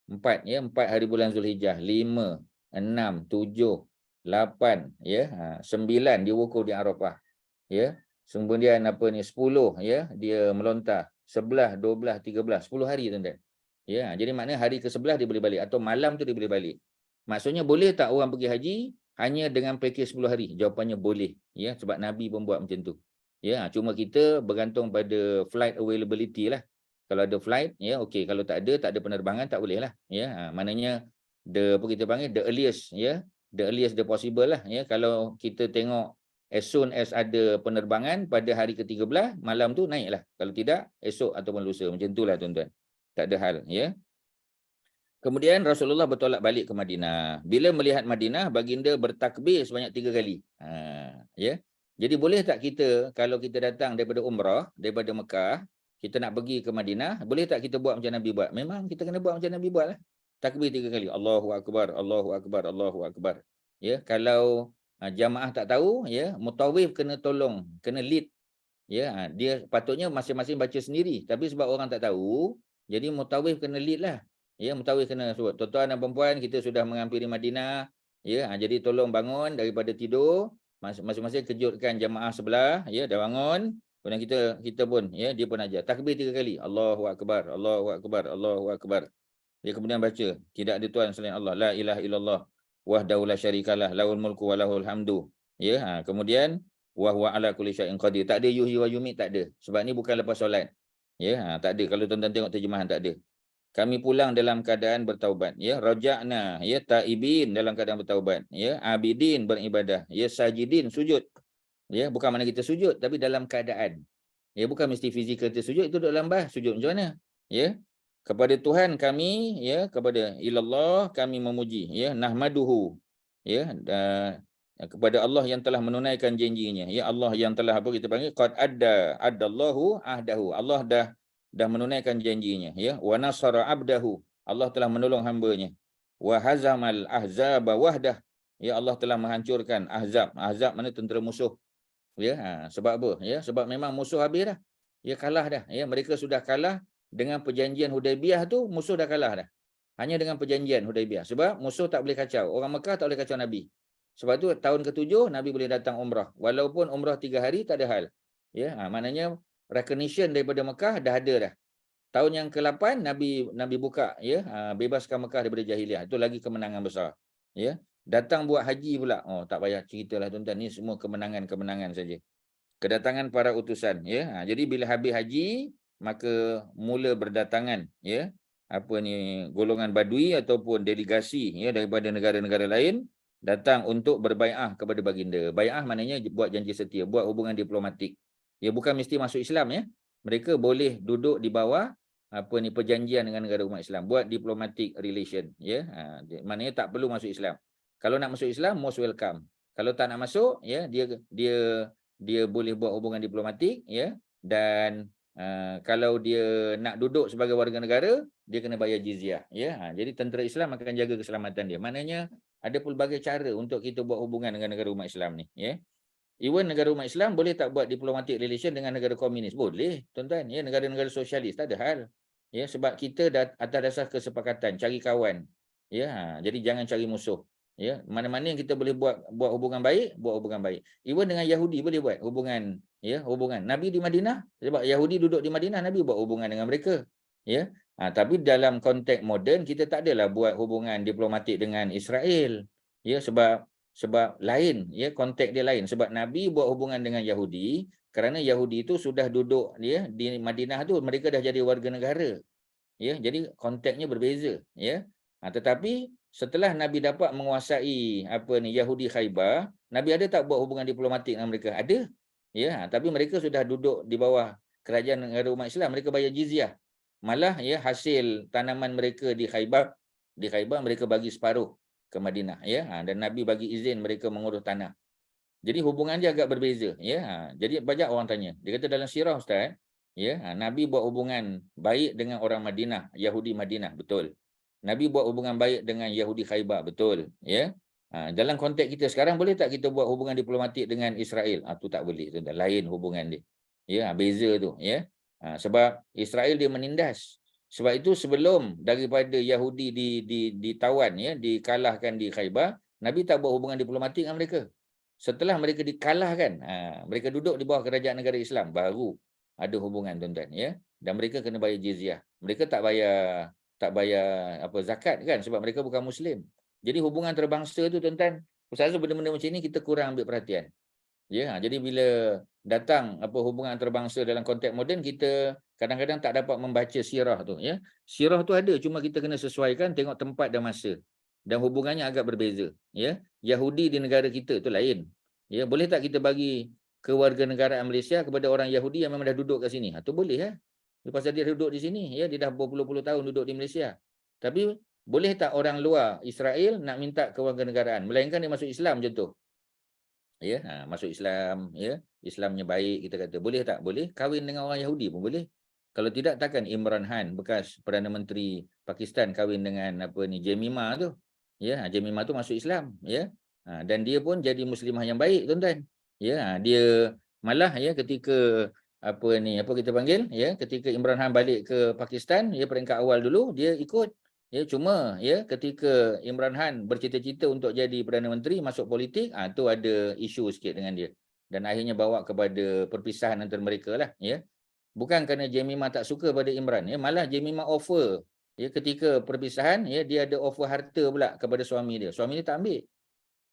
4 ya, 4 hari bulan Zulhijjah, 5, 6, 7, 8 ya, 9 dia wukuf di Arafah. Ya. Kemudian apa ni 10 ya, dia melontar. 11, 12, 13, 10 hari tuan-tuan. Ya, jadi maknanya hari ke-11 dia boleh balik atau malam tu dia boleh balik. Maksudnya boleh tak orang pergi haji hanya dengan package 10 hari? Jawapannya boleh ya, sebab Nabi pun buat macam tu. Ya, cuma kita bergantung pada flight availability lah. Kalau ada flight ya okey, kalau tak ada penerbangan tak boleh lah ya. Maknanya apa kita panggil the earliest ya, the earliest the possible lah ya. Kalau kita tengok as soon as ada penerbangan pada hari ke-13 malam tu naiklah. Kalau tidak esok ataupun lusa. Macam itulah tuan-tuan. Tak ada hal ya. Kemudian Rasulullah bertolak balik ke Madinah. Bila melihat Madinah, baginda bertakbir sebanyak 3 kali. Ya. Jadi boleh tak kita kalau kita datang daripada umrah, daripada Mekah, kita nak pergi ke Madinah, boleh tak kita buat macam Nabi buat? Memang kita kena buat macam Nabi buat lah. Takbir 3 kali. Allahu akbar, Allahu akbar, Allahu akbar. Ya, kalau jamaah tak tahu ya, mutawif kena tolong, kena lead ya. Dia patutnya masing-masing baca sendiri, tapi sebab orang tak tahu, jadi mutawif kena lead lah ya. Mutawif kena sebut, tuan-tuan dan puan-puan, kita sudah menghampiri Madinah ya. Jadi tolong bangun daripada tidur, masing-masing kejutkan jamaah sebelah ya, dah bangun. Kemudian kita pun ya, dia pun ajar takbir 3 kali. Allahu akbar, Allahu akbar, Allahu akbar. Dia kemudian baca, tidak ada tuhan selain Allah, la ilaha illallah wahdahu la syarikalah, lahul mulku wa lahul hamdu. Ya, kemudian wa huwa ala kulli syai'in qadir. Tak ada yuhyi wa yumiit, tak ada. Sebab ni bukan lepas solat. Ya, tak ada. Kalau tuan-tuan tengok terjemahan tak ada. Kami pulang dalam keadaan bertaubat. Ya, raja'na, ya, taibin dalam keadaan bertaubat. Ya, abidin beribadah. Ya, sajidin sujud. Ya, bukan mana kita sujud tapi dalam keadaan. Ya, bukan mesti fizikal kita sujud, itu dalam bah sujud macam mana? Ya. Kepada Tuhan kami ya, kepada ilallah kami memuji ya, nahmaduhu ya, kepada Allah yang telah menunaikan janjinya ya, Allah yang telah apa kita panggil qad addallahu ahdahu, Allah dah menunaikan janjinya ya, wa nasara abdahu, Allah telah menolong hamba-Nya, wa hazamal ahzaba wahdah ya, Allah telah menghancurkan ahzab mana tentera musuh ya. Sebab apa ya, sebab memang musuh habis dah ya, kalah dah ya, mereka sudah kalah. Dengan perjanjian Hudaibiyah tu musuh dah kalah dah. Hanya dengan perjanjian Hudaibiyah. Sebab musuh tak boleh kacau. Orang Mekah tak boleh kacau Nabi. Sebab tu tahun ke-7 Nabi boleh datang umrah. Walaupun umrah 3 hari tak ada hal. Ya, maknanya recognition daripada Mekah dah ada dah. Tahun yang ke-8 Nabi buka ya, bebaskan Mekah daripada jahiliah. Itu lagi kemenangan besar. Ya, datang buat haji pula. Oh, tak payah ceritalah tuan-tuan, ni semua kemenangan-kemenangan saja. Kedatangan para utusan ya. Jadi bila habis haji maka mula berdatangan ya, apa ni, golongan badui ataupun delegasi ya daripada negara-negara lain datang untuk berbai'ah kepada baginda. Bai'ah maknanya buat janji setia, buat hubungan diplomatik. Ya, bukan mesti masuk Islam ya. Mereka boleh duduk di bawah apa ni, perjanjian dengan negara umat Islam, buat diplomatic relation ya. Maknanya tak perlu masuk Islam. Kalau nak masuk Islam most welcome. Kalau tak nak masuk ya, dia boleh buat hubungan diplomatik ya, dan kalau dia nak duduk sebagai warga negara, dia kena bayar jizyah ya. Jadi tentera Islam akan jaga keselamatan dia. Maknanya ada pelbagai cara untuk kita buat hubungan dengan negara umat Islam ni ya. Even negara umat Islam boleh tak buat diplomatic relation dengan negara komunis? Boleh tuan-tuan ya, negara-negara sosialis tak ada hal ya, sebab kita atas dasar kesepakatan cari kawan ya. Jadi jangan cari musuh ya. Mana-mana yang kita boleh buat hubungan baik, buat hubungan baik. Even dengan Yahudi boleh buat hubungan ya, hubungan. Nabi di Madinah, sebab Yahudi duduk di Madinah, Nabi buat hubungan dengan mereka ya. Tapi dalam konteks moden kita tak adalah buat hubungan diplomatik dengan Israel ya, sebab sebab lain, ya, konteks dia lain. Sebab Nabi buat hubungan dengan Yahudi kerana Yahudi itu sudah duduk dia di Madinah tu, mereka dah jadi warga negara. Ya, jadi konteksnya berbeza, ya. Tetapi setelah Nabi dapat menguasai Yahudi Khaybar, Nabi ada tak buat hubungan diplomatik dengan mereka? Ada. Ya, tapi mereka sudah duduk di bawah kerajaan negara umat Islam, mereka bayar jizyah. Malah ya, hasil tanaman mereka di Khaybar mereka bagi separuh ke Madinah, ya. Dan Nabi bagi izin mereka mengurus tanah. Jadi hubungan dia agak berbeza, ya. Jadi banyak orang tanya. Dia kata dalam sirah, Ustaz, ya, Nabi buat hubungan baik dengan orang Madinah, Yahudi Madinah, betul. Nabi buat hubungan baik dengan Yahudi Khaybar, betul, ya. Dalam konteks kita sekarang, boleh tak kita buat hubungan diplomatik dengan Israel? Tu tak boleh, tu lain hubungan dia. Ya, beza tu, ya. Sebab Israel dia menindas. Sebab itu sebelum daripada Yahudi ditawan, ya, dikalahkan di Khaybar, Nabi tak buat hubungan diplomatik dengan mereka. Setelah mereka dikalahkan, mereka duduk di bawah kerajaan negara Islam, baru ada hubungan, tuan-tuan, ya. Dan mereka kena bayar jizyah. Mereka tak bayar zakat kan, sebab mereka bukan Muslim. Jadi hubungan terbangsa tu, tuan-tuan, Ustaz, benda-benda macam ni kita kurang ambil perhatian. Ya, jadi bila datang hubungan terbangsa dalam konteks moden, kita kadang-kadang tak dapat membaca sirah tu, ya. Sirah tu ada, cuma kita kena sesuaikan, tengok tempat dan masa. Dan hubungannya agak berbeza, ya. Yahudi di negara kita tu lain. Ya, boleh tak kita bagi kewarganegaraan Malaysia kepada orang Yahudi yang memang dah duduk kat sini? Tu boleh, ya. Lepas dia duduk di sini, ya, dia dah berpuluh-puluh tahun duduk di Malaysia. Tapi boleh tak orang luar Israel nak minta kewarganegaraan, melainkan dia masuk Islam macam tu? Ya, masuk Islam, ya, Islamnya baik, kita kata boleh tak? Boleh. Kahwin dengan orang Yahudi pun boleh. Kalau tidak, takkan Imran Khan, bekas Perdana Menteri Pakistan, kahwin dengan Jemimah tu. Ya, Jemimah tu masuk Islam, ya. Dan dia pun jadi muslimah yang baik, tuan-tuan. Ya, dia malah, ya, ketika kita panggil, ya, ketika Imran Khan balik ke Pakistan, ya, peringkat awal dulu dia ikut. Ya, cuma ya, ketika Imran Khan bercita-cita untuk jadi Perdana Menteri, masuk politik, tu ada isu sikit dengan dia. Dan akhirnya bawa kepada perpisahan antara mereka lah, ya. Bukan kerana Jemimah tak suka pada Imran, ya, malah Jemimah offer, ya, ketika perpisahan, ya, dia ada offer harta pula kepada suami dia. Suami dia tak ambil.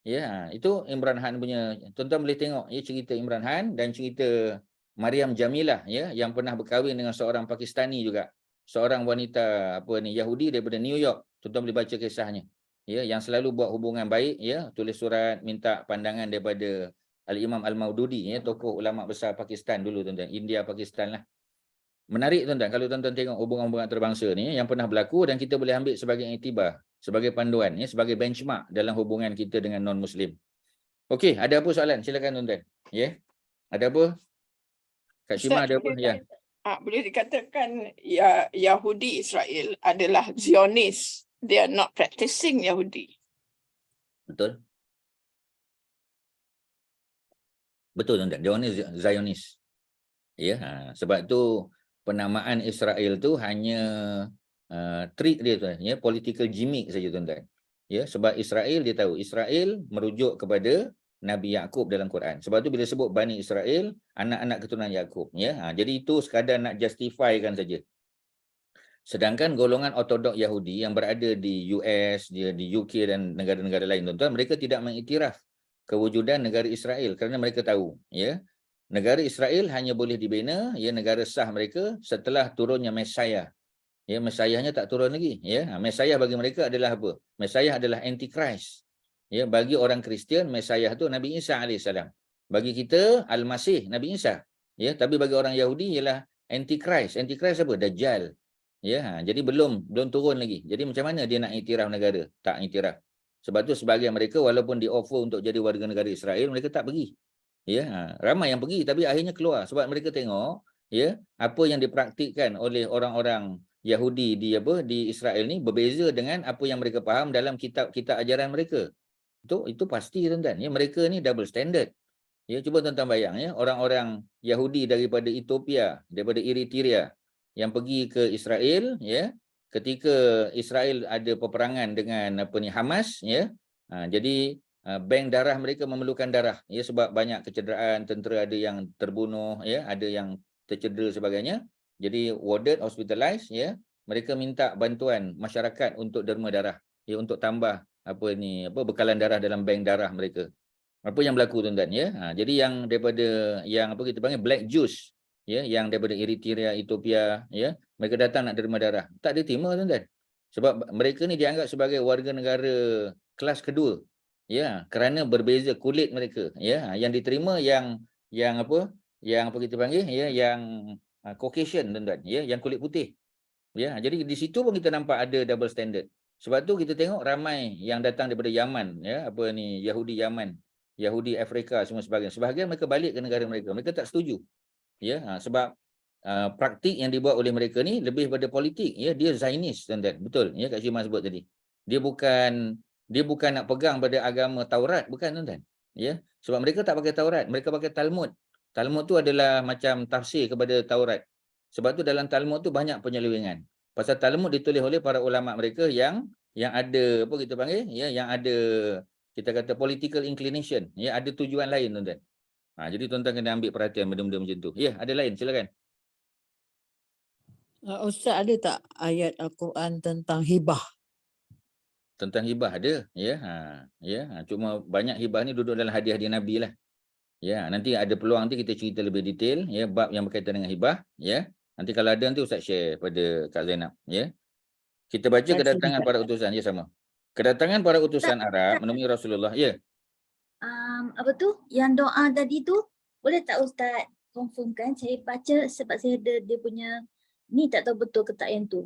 Ya, itu Imran Khan punya. Tuan-tuan boleh tengok, ya, cerita Imran Khan dan cerita Maryam Jamilah, ya, yang pernah berkahwin dengan seorang Pakistani juga. Seorang wanita Yahudi daripada New York. Tuan-tuan boleh baca kisahnya. Ya, yang selalu buat hubungan baik, ya, tulis surat minta pandangan daripada Al-Imam Al-Maududi, ya, tokoh ulama besar Pakistan dulu, tuan-tuan, India Pakistan lah. Menarik, tuan-tuan, kalau tuan-tuan tengok hubungan-hubungan terbangsa ni yang pernah berlaku, dan kita boleh ambil sebagai iktibar, sebagai panduan, ya, sebagai benchmark dalam hubungan kita dengan non-Muslim. Okey, ada apa soalan? Silakan, tuan-tuan. Ya. Ada apa? Kak Syima ada apa? Ya. Boleh dikatakan ya, Yahudi Israel adalah Zionis. They are not practicing Yahudi. Betul. Betul, tuan-tuan. Dia ni Zionis. Ya, sebab tu penamaan Israel tu hanya trik dia, tuan, ya, political gimmick saja, tuan-tuan. Ya, sebab Israel dia tahu, Israel merujuk kepada Nabi Yaqub dalam Quran. Sebab tu bila sebut Bani Israel, anak-anak keturunan Yaqub, ya. Jadi itu sekadar nak justifykan saja. Sedangkan golongan ortodok Yahudi yang berada di US, di UK dan negara-negara lain, tuan-tuan, mereka tidak mengiktiraf kewujudan negara Israel kerana mereka tahu, ya, negara Israel hanya boleh dibina, ya, negara sah mereka setelah turunnya Mesiah. Ya, Mesiahnya tak turun lagi, ya. Mesiah bagi mereka adalah apa? Mesiah adalah Antichrist. Ya, bagi orang Kristian, Mesiah tu Nabi Isa AS. Bagi kita, Al-Masih, Nabi Isa. Ya, tapi bagi orang Yahudi ialah Antichrist. Antichrist apa? Dajjal. Ya, jadi belum turun lagi. Jadi macam mana dia nak iktiraf negara? Tak iktiraf. Sebab tu sebahagian mereka walaupun di offer untuk jadi warga negara Israel, mereka tak pergi. Ya, ramai yang pergi tapi akhirnya keluar sebab mereka tengok, ya, apa yang dipraktikkan oleh orang-orang Yahudi di Israel ni berbeza dengan apa yang mereka faham dalam kitab-kitab ajaran mereka. Itu pasti, tuan-tuan. Ya, mereka ni double standard. Ya, cuba tuan-tuan bayang, ya, orang-orang Yahudi daripada Ethiopia, daripada Eritrea yang pergi ke Israel, ya, ketika Israel ada peperangan dengan Hamas, ya. Jadi bank darah mereka memerlukan darah, ya, sebab banyak kecederaan, tentera ada yang terbunuh, ya, ada yang tercedera sebagainya. Jadi warded, hospitalized, ya. Mereka minta bantuan masyarakat untuk derma darah, ya, untuk tambah bekalan darah dalam bank darah mereka. Apa yang berlaku tuan-tuan ya? Jadi yang daripada yang kita panggil black Jews ya, yang daripada Eritrea, Ethiopia ya, mereka datang nak derma darah. Tak diterima tuan-tuan. Sebab mereka ni dianggap sebagai warga negara kelas kedua. Ya, kerana berbeza kulit mereka ya. Yang diterima yang kita panggil ya, yang Caucasian tuan-tuan ya, yang kulit putih. Ya, jadi di situ pun kita nampak ada double standard. Sebab tu kita tengok ramai yang datang daripada Yaman ya, Yahudi Yaman, Yahudi Afrika semua sebagainya. Sebahagian mereka balik ke negara mereka. Mereka tak setuju. Ya, sebab praktik yang dibuat oleh mereka ni lebih pada politik ya, dia Zionis tuan-tuan. Betul ya Kak Syima sebut tadi. Dia bukan nak pegang pada agama Taurat, bukan tuan-tuan. Ya, sebab mereka tak pakai Taurat, mereka pakai Talmud. Talmud tu adalah macam tafsir kepada Taurat. Sebab tu dalam Talmud tu banyak penyelewengan. Pasal Talmud ditulis oleh para ulama mereka yang ada kita panggil ya, yang ada kita kata political inclination ya, ada tujuan lain tuan-tuan. Jadi tuan-tuan kena ambil perhatian benda-benda macam tu. Ya, ada lain silakan. Ustaz, ada tak ayat Al-Quran tentang hibah? Tentang hibah ada ya. Cuma banyak hibah ni duduk dalam hadiah-hadiah Nabi lah. Ya, nanti ada peluang nanti kita cerita lebih detail ya, bab yang berkaitan dengan hibah ya. Nanti kalau ada nanti Ustaz share pada Kak Zainab ya. Kita baca kedatangan para utusan ya, sama. Kedatangan para utusan Arab menemui Rasulullah ya. Apa tu yang doa tadi tu, boleh tak Ustaz confirmkan? Saya baca sebab saya ada dia punya ni, tak tahu betul ke tak yang tu.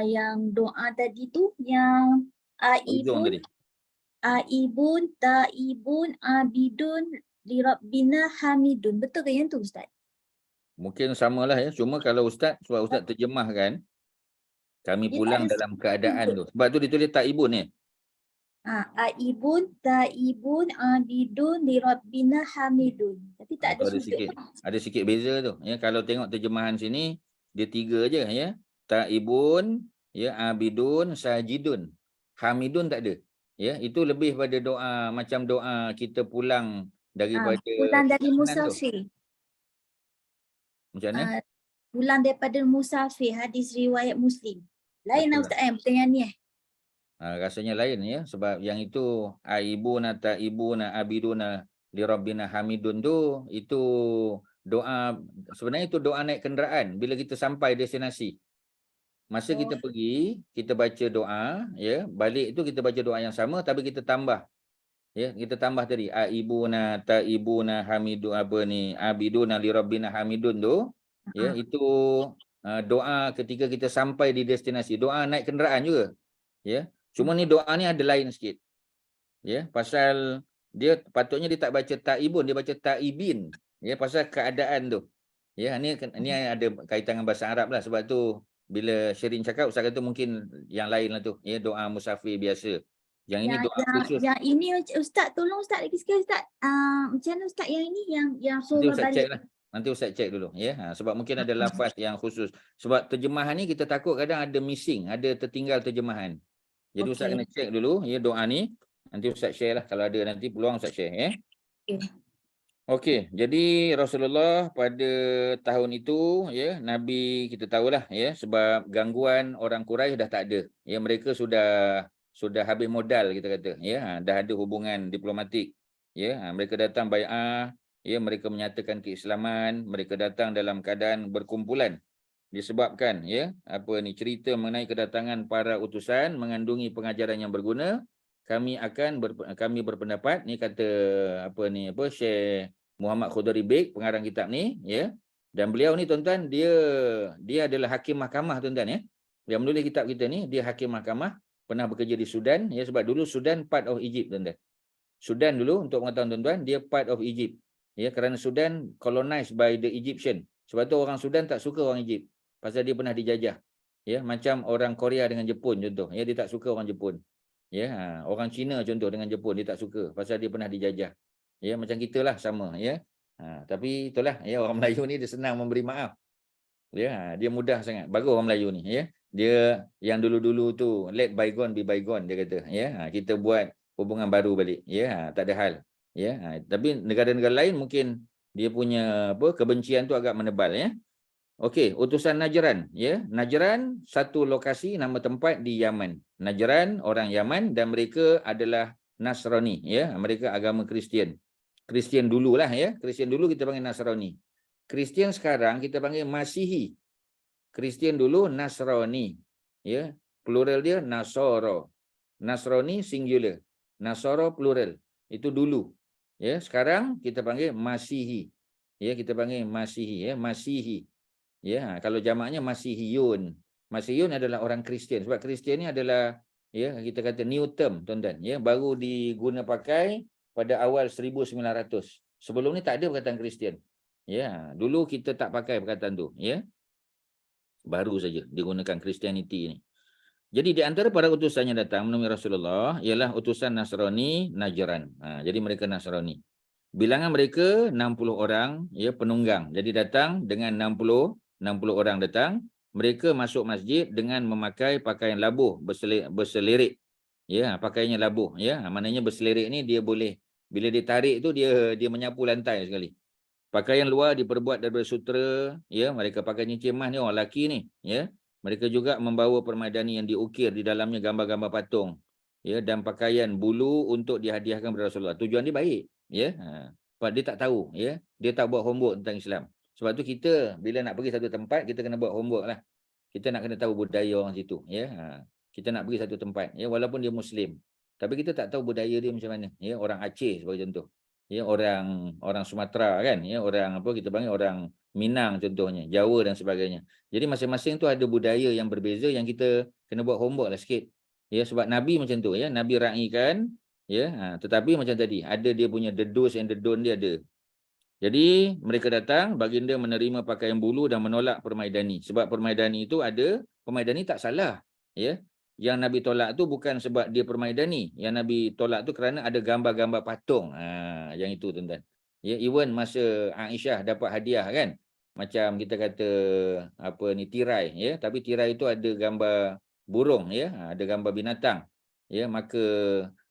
Yang doa tadi tu yang Ujung tadi. Aibun, taibun, abidun, lirabbina hamidun. Betul ke yang tu Ustaz? Mungkin samalah ya. Cuma kalau Ustaz, sebab Ustaz terjemahkan, kami Dia pulang tak ada dalam keadaan tu. Sebab tu ditulis taibun ni. Aibun, taibun, abidun, lirabbina hamidun. Tapi tak ada Ada sudut. sikit. Ada sikit beza tu. Ya, kalau tengok terjemahan sini, dia 3 je ya. Taibun, ya, abidun, sajidun. Hamidun tak ada. Ya, itu lebih pada doa macam doa kita pulang daripada Pulang dari perjalanan tu. musafir. Macam mana? Pulang daripada musafir, hadis riwayat Muslim. Lain lah Betul. Ustaz bukan yang ni Rasanya lain ya, sebab yang itu aibuna, taibuna, abiduna, lirabbina hamidun tu, itu doa, sebenarnya itu doa naik kenderaan bila kita sampai destinasi. Masa kita pergi, kita baca doa ya, balik itu kita baca doa yang sama tapi kita tambah. Ya, kita tambah tadi aibuna, taibuna, hamidu abiduna lirabbina hamidun tu, ya, itu doa ketika kita sampai di destinasi, doa naik kenderaan juga. Ya. Cuma ni doa ni ada lain sikit. Ya, pasal dia patutnya dia tak baca taibun, dia baca taibin. Ya, pasal keadaan tu. Ya, ni ada kaitan dengan bahasa Arab lah, sebab tu bila Syirin cakap, Ustaz kata mungkin yang lain lah tu, ya, doa musafir biasa. Yang ini doa khusus. Yang ini Ustaz, tolong Ustaz lagi sekali Ustaz. Macam mana Ustaz yang ini yang suruh balik? Nanti Ustaz cek dulu ya. Sebab mungkin ada lafaz yang khusus. Sebab terjemahan ni kita takut kadang ada missing, ada tertinggal terjemahan. Jadi Ustaz kena cek dulu ya doa ni. Nanti Ustaz share lah kalau ada nanti peluang Ustaz share ya. Okey, jadi Rasulullah pada tahun itu ya, Nabi kita tahulah ya, sebab gangguan orang Quraisy dah tak ada. Ya, mereka sudah habis modal kita kata ya, dah ada hubungan diplomatik. Ya, mereka datang bai'ah, ya, mereka menyatakan keislaman, mereka datang dalam keadaan berkumpulan. Disebabkan ya, cerita mengenai kedatangan para utusan mengandungi pengajaran yang berguna. Kami berpendapat ni kata Syekh Muhammad Khudari Beg, pengarang kitab ni ya. Dan beliau ni tuan-tuan, dia adalah hakim mahkamah tuan-tuan ya. Yang menulis kitab kita ni dia hakim mahkamah, pernah bekerja di Sudan ya, sebab dulu Sudan part of Egypt tuan-tuan. Sudan dulu untuk pengetahuan tuan-tuan, dia part of Egypt. Ya, kerana Sudan colonized by the Egyptian. Sebab tu orang Sudan tak suka orang Egypt. Pasal dia pernah dijajah. Ya, macam orang Korea dengan Jepun contoh. Ya, dia tak suka orang Jepun. Ya, orang Cina contoh dengan Jepun dia tak suka pasal dia pernah dijajah. Ya, macam kitalah sama ya. Tapi itulah ya, orang Melayu ni dia senang memberi maaf. Ya, dia mudah sangat. Bagus orang Melayu ni ya. Dia yang dulu-dulu tu let bygone be bygone dia kata ya. Kita buat hubungan baru balik ya. Tak ada hal. Ya, tapi negara-negara lain mungkin dia punya kebencian tu agak menebal ya. Okey, utusan Najran, ya. Najran satu lokasi nama tempat di Yaman. Najran orang Yaman dan mereka adalah Nasrani, ya. Mereka agama Kristian. Kristian dululah, ya. Kristian dulu kita panggil Nasrani. Kristian sekarang kita panggil Masihi. Kristian dulu Nasrani, ya. Plural dia Nasoro. Nasrani singular, Nasoro plural. Itu dulu. Ya, sekarang kita panggil Masihi. Ya, kita panggil Masihi, ya, Masihi. Ya, kalau jamaknya Masihiyun. Masihiyun adalah orang Kristian. Sebab Kristian ni adalah, ya, kita kata new term, tuan-tuan, ya, baru diguna pakai pada awal 1900. Sebelum ni tak ada perkataan Kristian. Ya, dulu kita tak pakai perkataan tu, ya. Baru saja digunakan Christianity ni. Jadi di antara para utusan yang datang menemui Rasulullah ialah utusan Nasrani Najran. Jadi mereka Nasrani. Bilangan mereka 60 orang, ya, penunggang. Jadi datang dengan 60 orang datang. Mereka masuk masjid dengan memakai pakaian labuh berselirik. Ya, pakaiannya labuh, ya. Maknanya berselirik ni dia boleh, bila ditarik tu dia menyapu lantai sekali. Pakaian luar diperbuat daripada sutera, ya. Mereka pakai cincin emas ni orang lelaki ni, ya. Mereka juga membawa permadani yang diukir di dalamnya gambar-gambar patung, ya, dan pakaian bulu untuk dihadiahkan kepada Rasulullah. Tujuan dia baik, ya. Sebab dia tak tahu, ya. Dia tak buat homework tentang Islam. Sebab tu kita bila nak pergi satu tempat, kita kena buat homework lah. Kita nak kena tahu budaya orang situ, ya. Kita nak pergi satu tempat, ya, walaupun dia Muslim, tapi kita tak tahu budaya dia macam mana, ya. Orang Aceh sebagai contoh, ya, orang Sumatera kan, ya, orang apa kita panggil orang Minang contohnya, Jawa dan sebagainya. Jadi masing-masing tu ada budaya yang berbeza yang kita kena buat homework lah sikit. Ya, sebab Nabi macam tu, ya, Nabi raikan, ya, tetapi macam tadi ada dia punya the do's and the don't dia ada. Jadi mereka datang, baginda menerima pakaian bulu dan menolak permaidani. Sebab permaidani itu ada, permaidani tak salah, ya. Yang Nabi tolak tu bukan sebab dia permaidani. Yang Nabi tolak tu kerana ada gambar-gambar patung. Yang itu, tuan-tuan. Ya, even masa Aisyah dapat hadiah kan, macam kita kata apa ni, tirai, ya, tapi tirai itu ada gambar burung, ya, ada gambar binatang. Ya, maka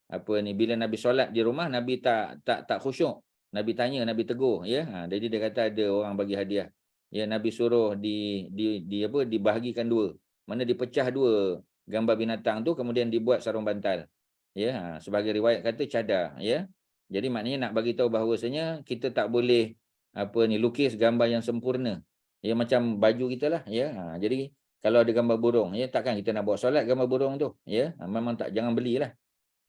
apa ni, bila Nabi solat di rumah, Nabi tak khusyuk. Nabi tanya, Nabi tegur, ya. Jadi dia kata ada orang bagi hadiah. Ya, Nabi suruh dibahagikan dua. Mana dipecah dua gambar binatang tu, kemudian dibuat sarung bantal. Ya, sebagai riwayat kata cadar, ya. Jadi maknanya nak bagi tahu bahawasanya kita tak boleh apa ni, lukis gambar yang sempurna. Ya, macam baju kita lah, ya. Jadi kalau ada gambar burung, ya, takkan kita nak buat solat gambar burung tu, ya. Memang tak, jangan belilah.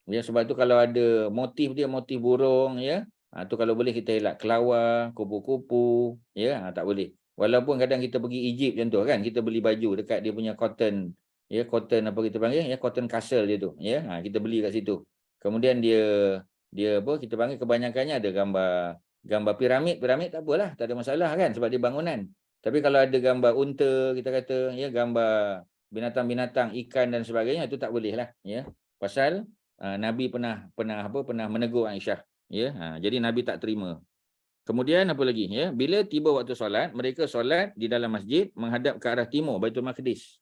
Ya, sebab tu kalau ada motif dia, motif burung, ya, tu kalau boleh kita elak. Kelawar, kupu-kupu, ya, tak boleh. Walaupun kadang kita pergi Egypt contoh kan, kita beli baju dekat dia punya cotton, ya, cotton apa kita panggil, ya, cotton castle dia tu, ya. Kita beli kat situ. Kemudian dia apa kita panggil, kebanyakannya ada gambar piramid tak apalah, tak ada masalah kan, sebab dia bangunan. Tapi kalau ada gambar unta kita kata, ya, gambar binatang-binatang, ikan dan sebagainya, itu tak boleh lah, ya. Pasal Nabi pernah menegur Aisyah, ya. Jadi Nabi tak terima. Kemudian apa lagi, ya, bila tiba waktu solat, mereka solat di dalam masjid menghadap ke arah timur, Baitul Maqdis.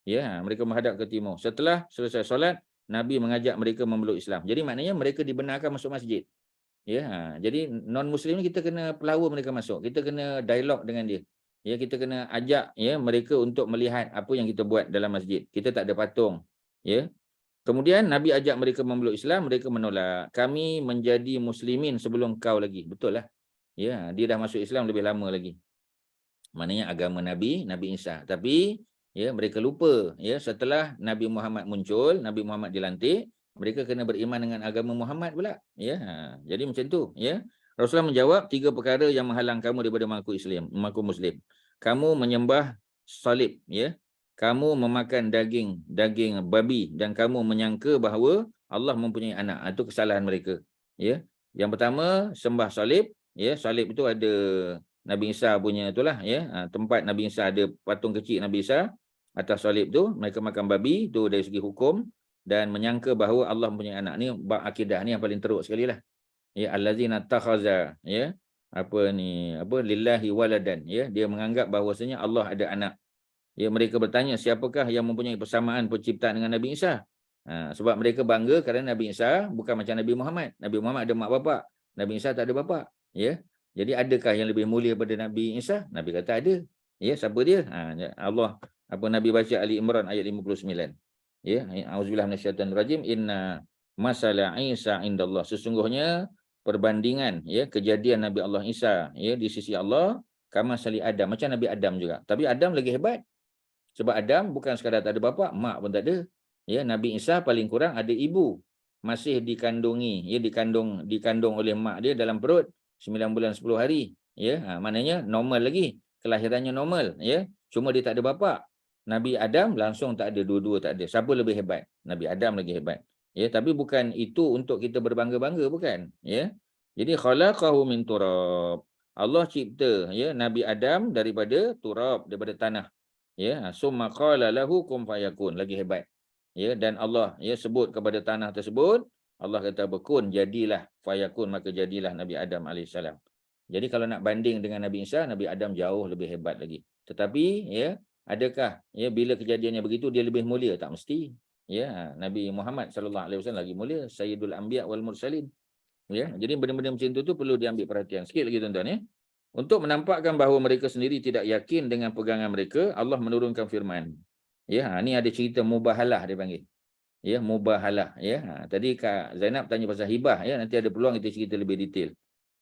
Ya, mereka menghadap ke timur. Setelah selesai solat, Nabi mengajak mereka memeluk Islam. Jadi maknanya mereka dibenarkan masuk masjid. Ya, jadi non muslim ni kita kena pelawa mereka masuk. Kita kena dialog dengan dia. Ya, kita kena ajak, ya, mereka untuk melihat apa yang kita buat dalam masjid. Kita tak ada patung, ya. Kemudian Nabi ajak mereka memeluk Islam, mereka menolak. Kami menjadi muslimin sebelum kau lagi. Betul lah. Ya, dia dah masuk Islam lebih lama lagi. Maknanya agama Nabi Isa. Tapi ya, mereka lupa, ya, setelah Nabi Muhammad muncul, Nabi Muhammad dilantik, mereka kena beriman dengan agama Muhammad pula, ya. Jadi macam tu, ya. Rasulullah menjawab 3 perkara yang menghalang kamu daripada mengaku Muslim. Kamu menyembah salib, ya. Kamu memakan daging babi dan kamu menyangka bahawa Allah mempunyai anak. Itu kesalahan mereka, ya. Yang pertama, sembah salib, ya. Salib itu ada Nabi Isa punya itulah, ya. Tempat Nabi Isa ada patung kecil Nabi Isa atas salib tu, mereka makan babi tu dari segi hukum, dan menyangka bahawa Allah mempunyai anak. Ni bab akidah ni yang paling teruk sekali lah. Ya, allazina takhaza, ya, lillahi waladan, ya, dia menganggap bahawasanya Allah ada anak. Ya, mereka bertanya siapakah yang mempunyai persamaan penciptaan dengan Nabi Isa? Sebab mereka bangga kerana Nabi Isa bukan macam Nabi Muhammad. Nabi Muhammad ada mak bapak, Nabi Isa tak ada bapak, ya. Jadi adakah yang lebih mulia daripada Nabi Isa? Nabi kata ada. Ya, siapa dia? Allah, Nabi baca Ali Imran ayat 59. Ya, auzubillahi minasyaitonir rajim. Inna masala Isa indallah. Sesungguhnya perbandingan kejadian Nabi Allah Isa di sisi Allah kama sali Adam, macam Nabi Adam juga. Tapi Adam lagi hebat. Sebab Adam bukan sekadar tak ada bapa, mak pun tak ada. Nabi Isa paling kurang ada ibu. Masih dikandungi, dikandung oleh mak dia dalam perut 9 bulan 10 hari. Maknanya normal lagi. Kelahirannya normal, cuma dia tak ada bapa. Nabi Adam langsung tak ada, dua-dua tak ada. Siapa lebih hebat? Nabi Adam lagi hebat. Tapi bukan itu untuk kita berbangga-bangga, bukan. Jadi khalaqahu min turab. Allah cipta Nabi Adam daripada turab, daripada tanah. Summa qala lahu kum fayakun, lagi hebat. Dan Allah sebut kepada tanah tersebut, Allah kata berkun, jadilah, fayakun, maka jadilah Nabi Adam AS. Jadi kalau nak banding dengan Nabi Isa, Nabi Adam jauh lebih hebat lagi. Tetapi adakah bila kejadiannya begitu dia lebih mulia? Tak mesti. Nabi Muhammad SAW lagi mulia, Sayyidul Anbiya wal Mursalin. Jadi benda-benda macam tu perlu diambil perhatian sikit lagi tuan-tuan. Untuk menampakkan bahawa mereka sendiri tidak yakin dengan pegangan mereka, Allah menurunkan firman. Ni ada cerita mubahalah dia panggil. Mubahalah. Tadi Kak Zainab tanya pasal hibah. Nanti ada peluang kita cerita lebih detail.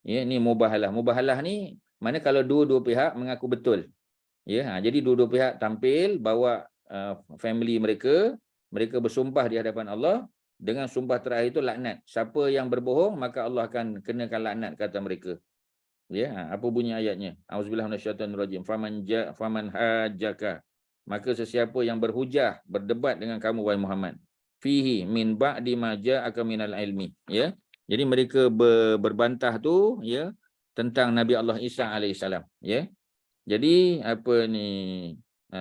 Ni mubahalah. Mubahalah ni mana kalau dua-dua pihak mengaku betul. Jadi dua-dua pihak tampil bawa family mereka bersumpah di hadapan Allah. Dengan sumpah terakhir itu laknat. Siapa yang berbohong maka Allah akan kenakan laknat kata mereka. Apa bunyi ayatnya? Auzubillahi minasyaitonir rajim. Faman hajjaka, maka sesiapa yang berhujah, berdebat dengan kamu wahai Muhammad, fihi min ba'di ma ja'aka minal ilmi. Jadi mereka berbantah tu tentang Nabi Allah Isa alaihissalam. Jadi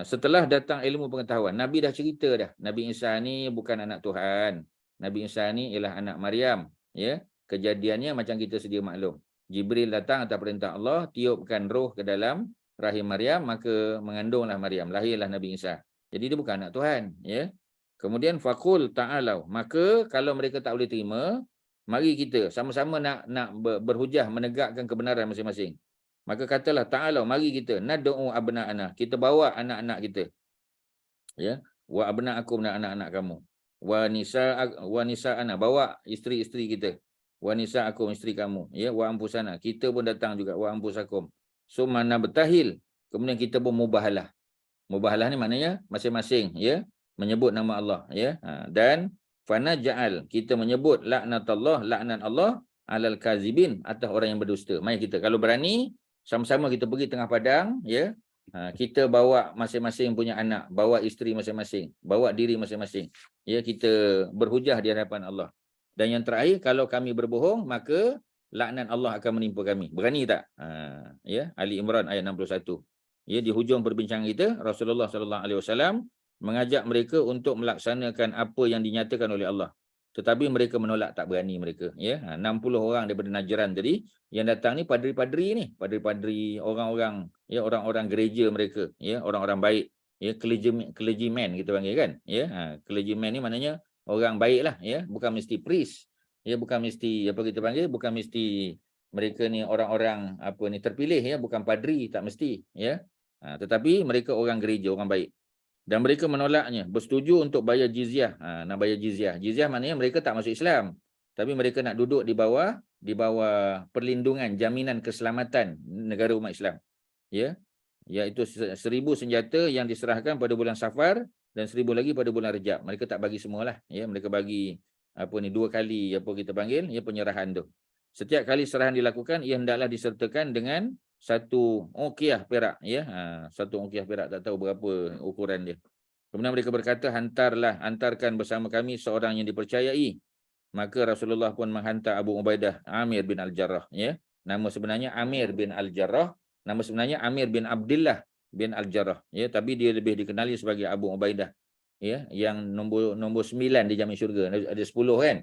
setelah datang ilmu pengetahuan, Nabi dah cerita dah. Nabi Isa ni bukan anak Tuhan. Nabi Isa ni ialah anak Maryam. Kejadiannya macam kita sedia maklum. Jibril datang atas perintah Allah, tiupkan roh ke dalam rahim Maryam, maka mengandunglah Maryam, lahirlah Nabi Isa. Jadi dia bukan anak Tuhan. Kemudian faqul ta'alau, maka kalau mereka tak boleh terima, mari kita sama-sama nak berhujah, menegakkan kebenaran masing-masing. Maka katalah ta'alau, mari kita nad'u abna'ana, kita bawa anak-anak kita. Wa abna'akum, dan anak-anak kamu. Wa nisa'ana, bawa isteri-isteri kita. Wa nisa'akum, isteri kamu. Wa ampusana, kita pun datang juga. Wa ampusakum. So mana bertahil, kemudian kita pun mubahalah. Mubahalah ni maknanya masing-masing menyebut nama Allah. Dan fana ja'al, kita menyebut laknat Allah alal kazibin, atas orang yang berdusta. Mari kita, kalau berani, sama-sama kita pergi tengah padang, kita bawa masing-masing punya anak, bawa isteri masing-masing, bawa diri masing-masing. Kita berhujah di hadapan Allah. Dan yang terakhir, kalau kami berbohong, maka laknat Allah akan menimpa kami. Berani tak? Ali Imran ayat 61. Di hujung perbincangan kita, Rasulullah SAW mengajak mereka untuk melaksanakan apa yang dinyatakan oleh Allah. Tetapi mereka menolak, tak berani mereka. 60 orang daripada Najran tadi, yang datang ni padri-padri ni. Padri-padri, orang-orang, orang-orang gereja mereka. Orang-orang baik. Clergyman kita panggil kan. Clergyman ni maknanya orang baik lah, bukan mesti priest, bukan mesti apa kita panggil, bukan mesti mereka ni orang-orang terpilih, bukan padri, tak mesti, tetapi mereka orang gereja, orang baik. Dan mereka menolaknya, bersetuju untuk bayar jizyah. Nak bayar jizyah. Jizyah maknanya mereka tak masuk Islam, tapi mereka nak duduk di bawah perlindungan, jaminan keselamatan negara umat Islam. Iaitu 1000 senjata yang diserahkan pada bulan Safar dan 1000 lagi pada bulan Rejab. Mereka tak bagi semualah. Mereka bagi 2 kali kita panggil penyerahan tu. Setiap kali serahan dilakukan, ia hendaklah disertakan dengan 1 uqiyah perak. 1 uqiyah perak, tak tahu berapa ukuran dia. Kemudian mereka berkata, hantarkan bersama kami seorang yang dipercayai. Maka Rasulullah pun menghantar Abu Ubaidah Amir bin Al-Jarrah. Nama sebenarnya Amir bin Al-Jarrah. Nama sebenarnya Amir bin Abdullah bin Al-Jarrah. Tapi dia lebih dikenali sebagai Abu Ubaidah. Yang nombor 9 di Jamin Syurga. Ada 10 kan?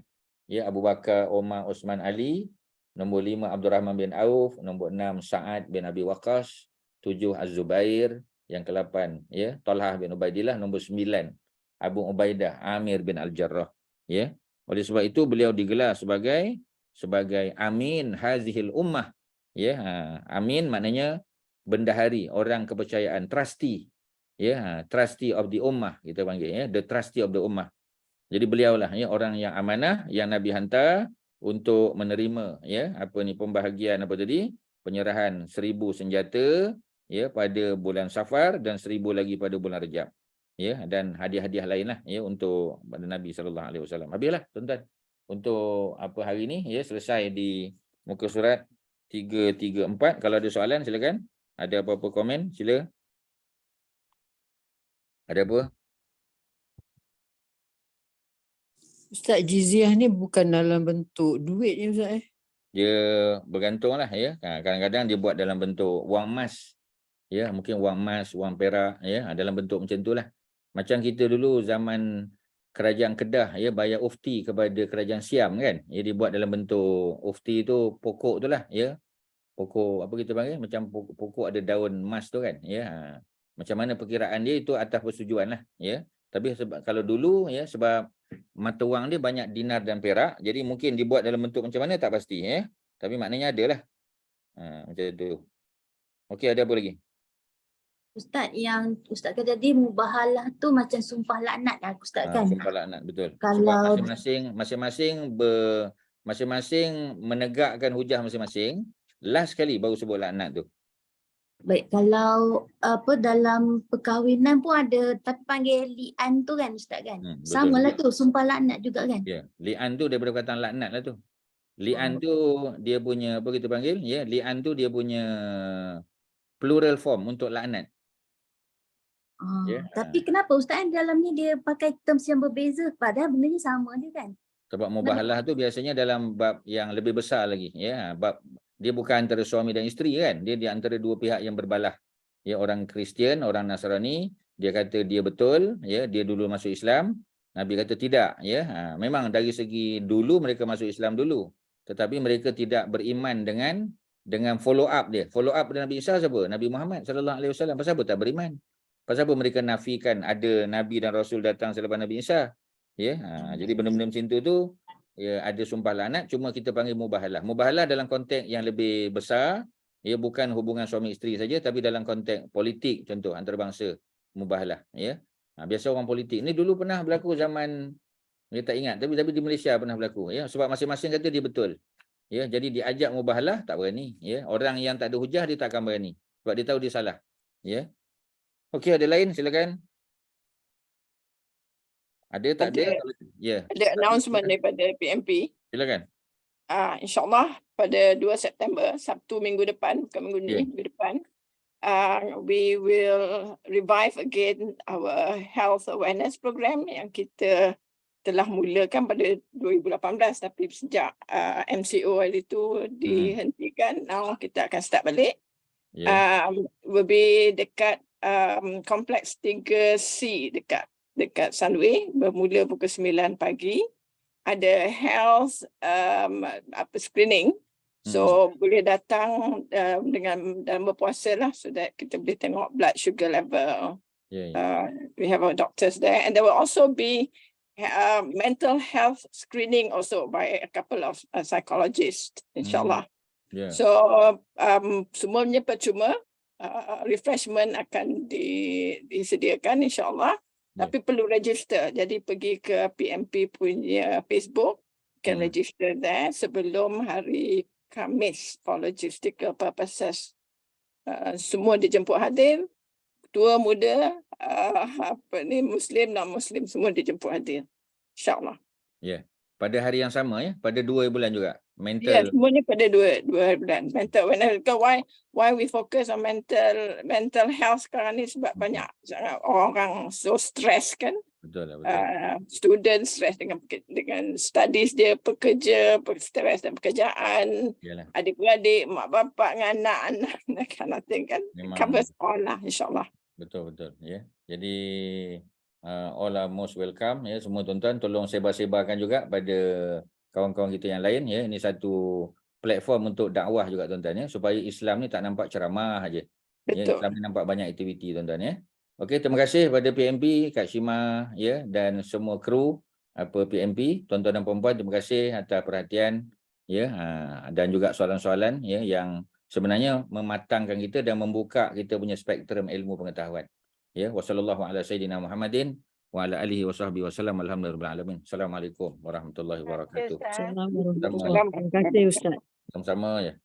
Abu Bakar, Umar, Osman, Ali. Nombor 5 Abdul Rahman bin Auf. Nombor 6 Sa'ad bin Abi Waqqas. 7 Az-Zubair. Yang ke-8 Talhah bin Ubaidillah. Nombor 9 Abu Ubaidah Amir bin Al-Jarrah. Oleh sebab itu beliau digelar sebagai Amin Hazihil Ummah. Amin maknanya bendahari, orang kepercayaan, trustee. Ya, trustee of the ummah kita panggil, ya, the trustee of the ummah. Jadi beliaulah, ya, orang yang amanah yang Nabi hantar untuk menerima, ya, apa ni, pembahagian apa tadi, penyerahan 1000 senjata, ya, pada bulan Safar dan 1000 lagi pada bulan Rejab, ya, dan hadiah-hadiah lainlah, ya, untuk pada Nabi SAW. Habislah tuan-tuan untuk apa hari ni, ya, selesai di muka surat 334. Kalau ada soalan silakan. Ada apa-apa komen sila. Ada apa? Ustaz, jizyah ni bukan dalam bentuk duit ni Ustaz Dia bergantunglah, ya. Kadang-kadang dia buat dalam bentuk wang emas. Ya, mungkin wang emas, wang perak, ya, dalam bentuk macam itulah. Macam kita dulu zaman kerajaan Kedah, ya, bayar ufti kepada kerajaan Siam kan. Ya, dia buat dalam bentuk ufti tu, pokok tu lah, ya. Pokok apa kita panggil, macam pokok ada daun emas tu kan, ya. Macam mana perkiraan dia itu atas persetujuan lah, ya. Tapi sebab kalau dulu, ya, sebab mata wang dia banyak dinar dan perak, jadi mungkin dibuat dalam bentuk macam mana tak pasti, ya. Tapi maknanya ada lah. Macam tu. Okey, ada apa lagi? Ustaz, yang Ustaz kata tadi mubahalah tu macam sumpah laknat lah Ustaz kan? Sumpah laknat, betul. Sebab Kalau masing-masing menegakkan hujah masing-masing, last sekali baru sebut laknat tu. baik, kalau apa dalam perkahwinan pun ada tapi panggil li'an tu kan Ustaz kan? Betul. Sama lah tu, sumpah laknat juga kan? Ya, li'an tu daripada perkataan laknat lah tu. Li'an tu dia punya apa kita panggil, ya, li'an tu dia punya plural form untuk laknat. Ya. Tapi kenapa Ustaz dalam ni dia pakai terms yang berbeza padahal benda ni sama je kan? Sebab mubahalah tu biasanya dalam bab yang lebih besar lagi, ya. Bab dia bukan antara suami dan isteri kan, dia di antara dua pihak yang berbalah. Ya, orang Kristian, orang Nasrani, dia kata dia betul, ya, dia dulu masuk Islam. Nabi kata tidak, ya. Memang dari segi dulu mereka masuk Islam dulu, tetapi mereka tidak beriman dengan follow up dia. Follow up dari Nabi Isa siapa? Nabi Muhammad SAW. Pasal apa tak beriman? Pasal apa mereka nafikan ada Nabi dan Rasul datang selepas Nabi Isa? Ya, jadi benda-benda macam tu ya, ada sumpah laknat, cuma kita panggil mubahalah. Mubahalah dalam konteks yang lebih besar, ya, bukan hubungan suami isteri saja, tapi dalam konteks politik, contoh antarabangsa, mubahalah, ya. Biasa orang politik ni dulu pernah berlaku zaman, dia tak ingat, tapi di Malaysia pernah berlaku, ya, sebab masing-masing kata dia betul. Ya, jadi diajak mubahalah tak berani, ya. Orang yang tak ada hujah dia tak akan berani sebab dia tahu dia salah, ya. Okey, ada lain silakan. Ada tak ada? Ya. Ada announcement daripada PMP. Silakan. InsyaAllah pada 2 September, Sabtu minggu depan, bukan minggu ni, minggu depan, we will revive again our health awareness program yang kita telah mulakan pada 2018, tapi sejak MCO hari itu dihentikan. Now kita akan start balik. Will be dekat kompleks 3C dekat Sunway, bermula pukul 9 pagi. Ada health screening. So boleh datang dengan dalam berpuasa lah, so that kita boleh tengok blood sugar level. We have our doctors there, and there will also be mental health screening also by a couple of psychologists, insyaAllah. So semuanya percuma. Refreshment akan disediakan insyaAllah. Tapi perlu register. Jadi pergi ke PMP punya Facebook, can register there sebelum hari Khamis for logistical purposes. Semua dijemput hadir, tua muda, Muslim non-Muslim semua dijemput hadir. InsyaAllah. Ya. Pada hari yang sama, ya, pada 2 bulan juga. Ya, semuanya pada 2 bulan. Mental awareness. Why we focus on mental health sekarang ni sebab banyak orang so stress kan. Betul. Student stress dengan studies dia, pekerja, stress dan pekerjaan. Adik-beradik, mak bapak dengan anak-anak kind of thing kan. Covers all lah insyaAllah. Betul. Ya. Jadi all are most welcome, ya. Semua tuan-tuan tolong sebar-sebarkan juga pada kawan-kawan kita yang lain, ya. Ini satu platform untuk dakwah juga tuan-tuan, ya, supaya Islam ni tak nampak ceramah aja. Ya, Islam ni nampak banyak aktiviti tuan-tuan, ya. Okey, terima kasih kepada PMP, Kak Shima, ya, dan semua kru PMP, tuan-tuan dan puan-puan, terima kasih atas perhatian, ya, dan juga soalan-soalan, ya, yang sebenarnya mematangkan kita dan membuka kita punya spektrum ilmu pengetahuan. Ya, wasallallahu ala sayyidina Muhammadin wa ala alihi wa sahbihi wasallam. Alhamdulillah alamin. Assalamualaikum warahmatullahi wabarakatuh. Assalamualaikum. Sama-sama. Terima kasih Ustaz. Sama-sama ya.